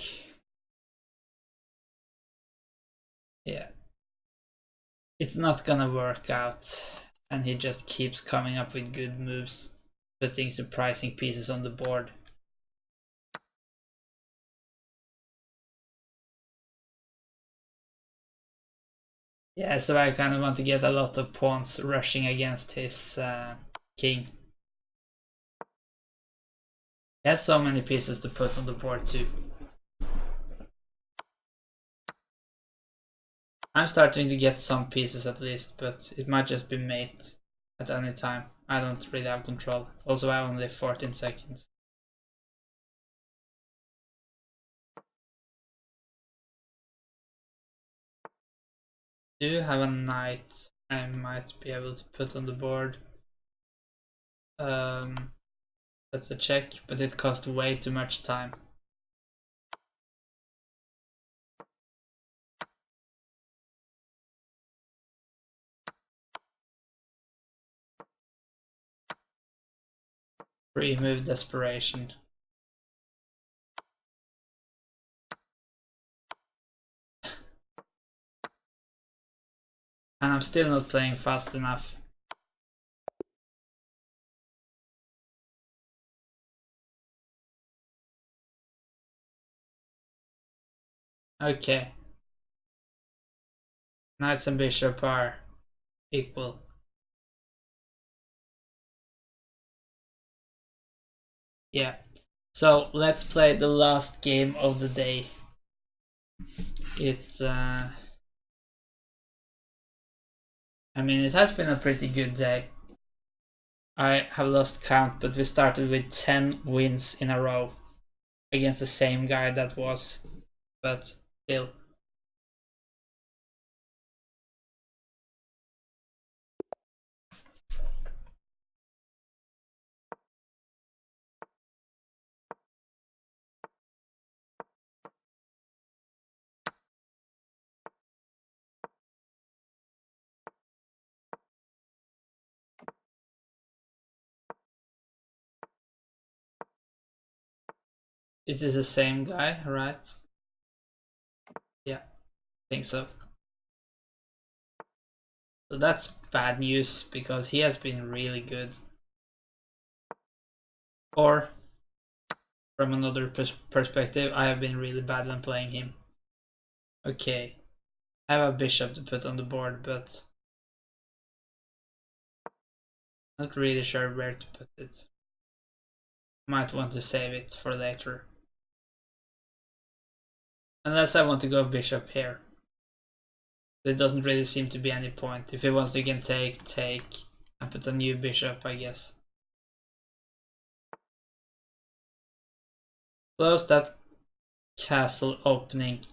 Yeah. It's not gonna work out. And he just keeps coming up with good moves, putting surprising pieces on the board. Yeah, so I kind of want to get a lot of pawns rushing against his king. He has so many pieces to put on the board too. I'm starting to get some pieces at least, but it might just be mate at any time. I don't really have control. Also, I only have 14 seconds. Do you have a knight I might be able to put on the board? That's a check, but it costs way too much time. Remove desperation. And I'm still not playing fast enough. Okay. Knights and bishop are equal. Yeah. So let's play the last game of the day. I mean, it has been a pretty good day. I have lost count, but we started with 10 wins in a row against the same guy that was, but still. Is this the same guy, right? Yeah, I think so. So that's bad news because he has been really good. Or, from another perspective, I have been really bad when playing him. Okay, I have a bishop to put on the board, but not really sure where to put it. Might want to save it for later. Unless I want to go bishop here. There doesn't really seem to be any point. If he wants to can take, and put a new bishop, I guess. Close that castle opening.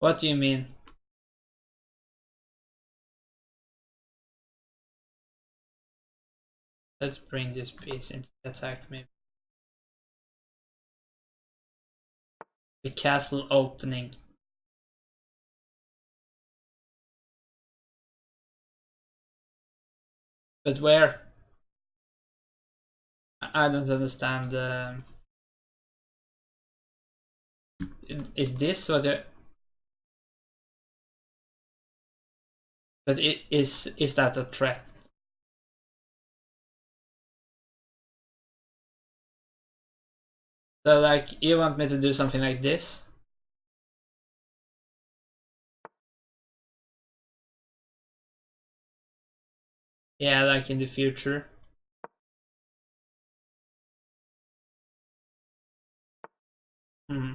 What do you mean? Let's bring this piece into the attack maybe. The castle opening. But where? I don't understand. Is this what the? But is that a threat? So like you want me to do something like this? Yeah, like in the future. Hmm.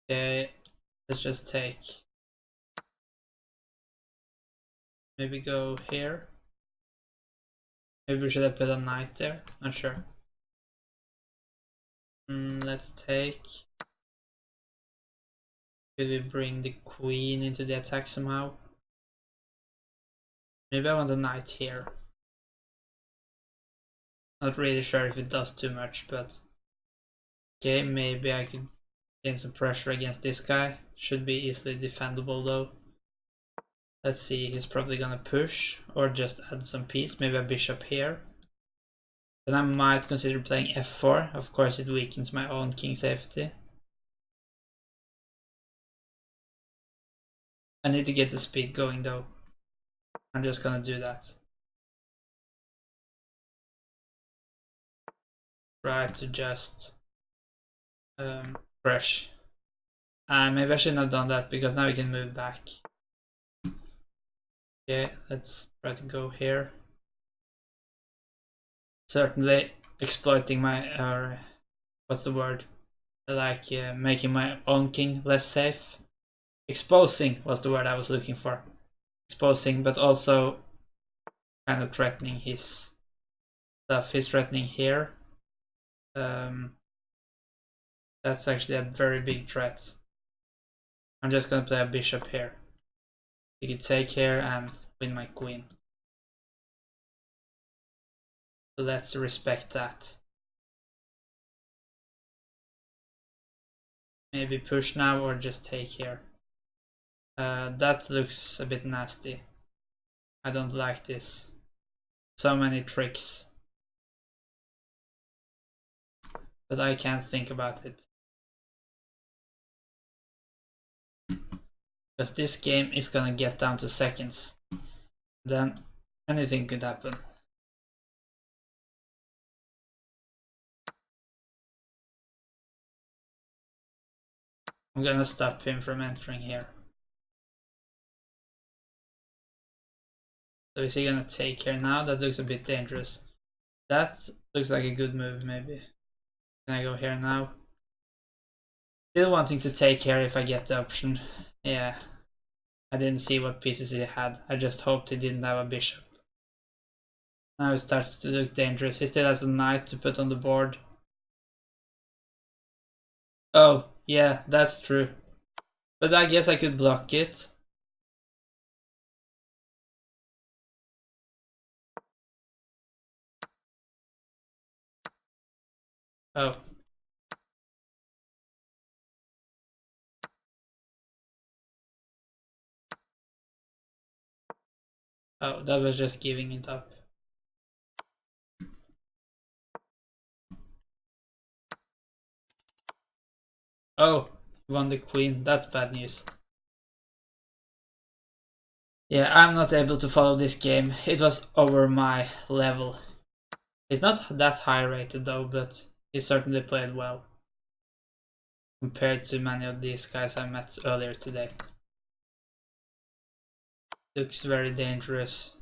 Okay, let's just take. Maybe go here. Maybe should I put a knight there? Not sure. Let's take. Could we bring the queen into the attack somehow? Maybe I want a knight here. Not really sure if it does too much, but okay, maybe I could gain some pressure against this guy. Should be easily defendable though. Let's see, he's probably gonna push or just add some piece, maybe a bishop here. Then I might consider playing f4. Of course it weakens my own king safety. I need to get the speed going though. I'm just gonna do that. Try to just crush. Maybe I shouldn't have done that because now we can move back. Okay, let's try to go here. Certainly exploiting my, what's the word? Like making my own king less safe. Exposing was the word I was looking for. Exposing, but also kind of threatening his stuff. He's threatening here. That's actually a very big threat. I'm just gonna play a bishop here. He could take here and win my queen. So let's respect that. Maybe push now or just take here. That looks a bit nasty. I don't like this. So many tricks. But I can't think about it. Because this game is gonna get down to seconds. Then anything could happen. I'm gonna stop him from entering here. So is he gonna take here now? That looks a bit dangerous. That looks like a good move, maybe. Can I go here now? Still wanting to take here if I get the option. Yeah. I didn't see what pieces he had. I just hoped he didn't have a bishop. Now it starts to look dangerous. He still has the knight to put on the board. Oh, yeah, that's true. But I guess I could block it. Oh. Oh, that was just giving it up. Oh, won the queen. That's bad news. Yeah, I'm not able to follow this game. It was over my level. He's not that high rated though, but he certainly played well. Compared to many of these guys I met earlier today. Looks very dangerous.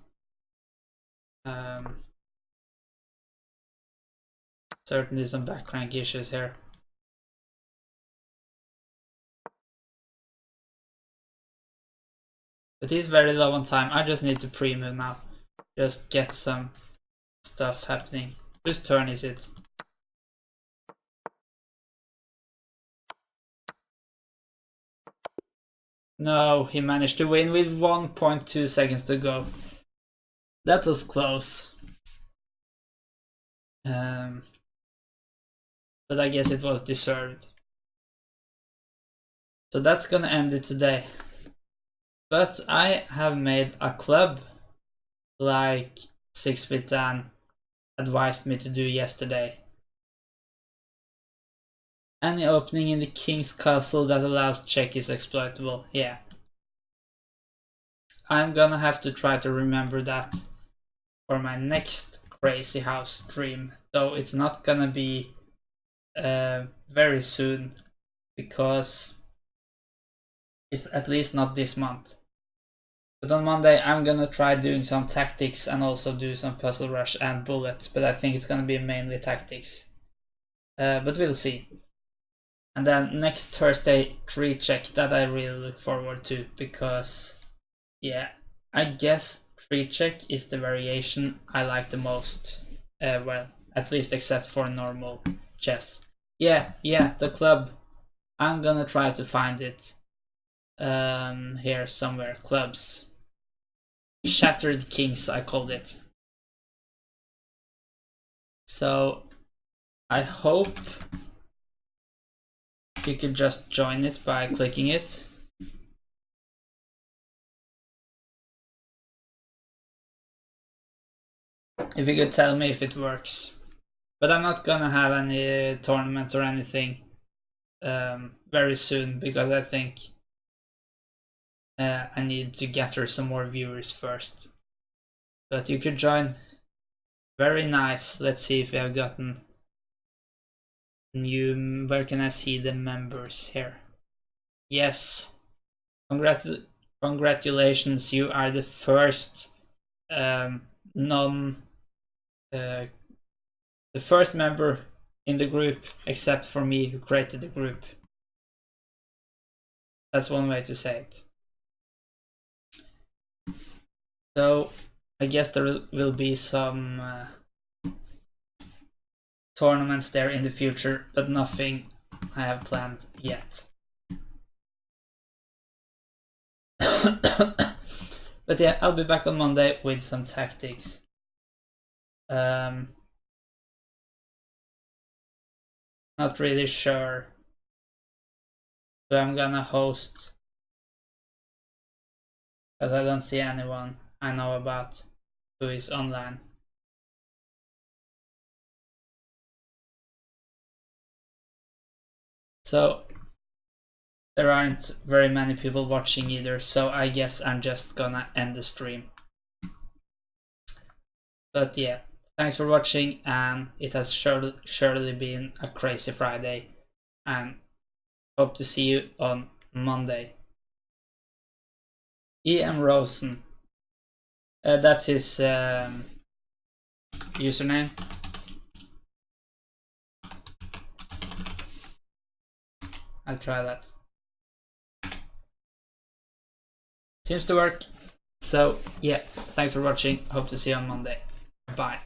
Certainly some back rank issues here. But he's very low on time. I just need to pre-move now. Just get some stuff happening. Whose turn is it? No, he managed to win with 1.2 seconds to go. That was close. But I guess it was deserved. So that's gonna end it today. But I have made a club like 6 Feet Dan advised me to do yesterday. Any opening in the king's castle that allows check is exploitable. Yeah. I'm gonna have to try to remember that for my next Crazyhouse stream. Though it's not gonna be very soon because it's at least not this month. But on Monday I'm gonna try doing some tactics and also do some puzzle rush and bullet, but I think it's gonna be mainly tactics. But we'll see. And then next Thursday, tree check, that I really look forward to because, yeah, I guess tree check is the variation I like the most. Well, at least except for normal chess. Yeah, the club. I'm gonna try to find it. Here somewhere, clubs. Shattered Kings, I called it. So, I hope you can just join it by clicking it. If you could tell me if it works. But I'm not gonna have any tournaments or anything very soon because I think I need to gather some more viewers first. But you could join. Very nice. Let's see if we have gotten new. Where can I see the members here? Yes. Congratulations, you are the first the first member in the group except for me who created the group. That's one way to say it. So I guess there will be some tournaments there in the future, but nothing I have planned yet. But yeah, I'll be back on Monday with some tactics. Not really sure who I'm gonna host because I don't see anyone I know about who is online. So there aren't very many people watching either, so I guess I'm just gonna end the stream. But yeah, thanks for watching, and it has surely been a crazy Friday, and Hope to see you on Monday. E.M. Rosen. That's his username. I'll try that. Seems to work. So yeah, thanks for watching. Hope to see you on Monday. Bye.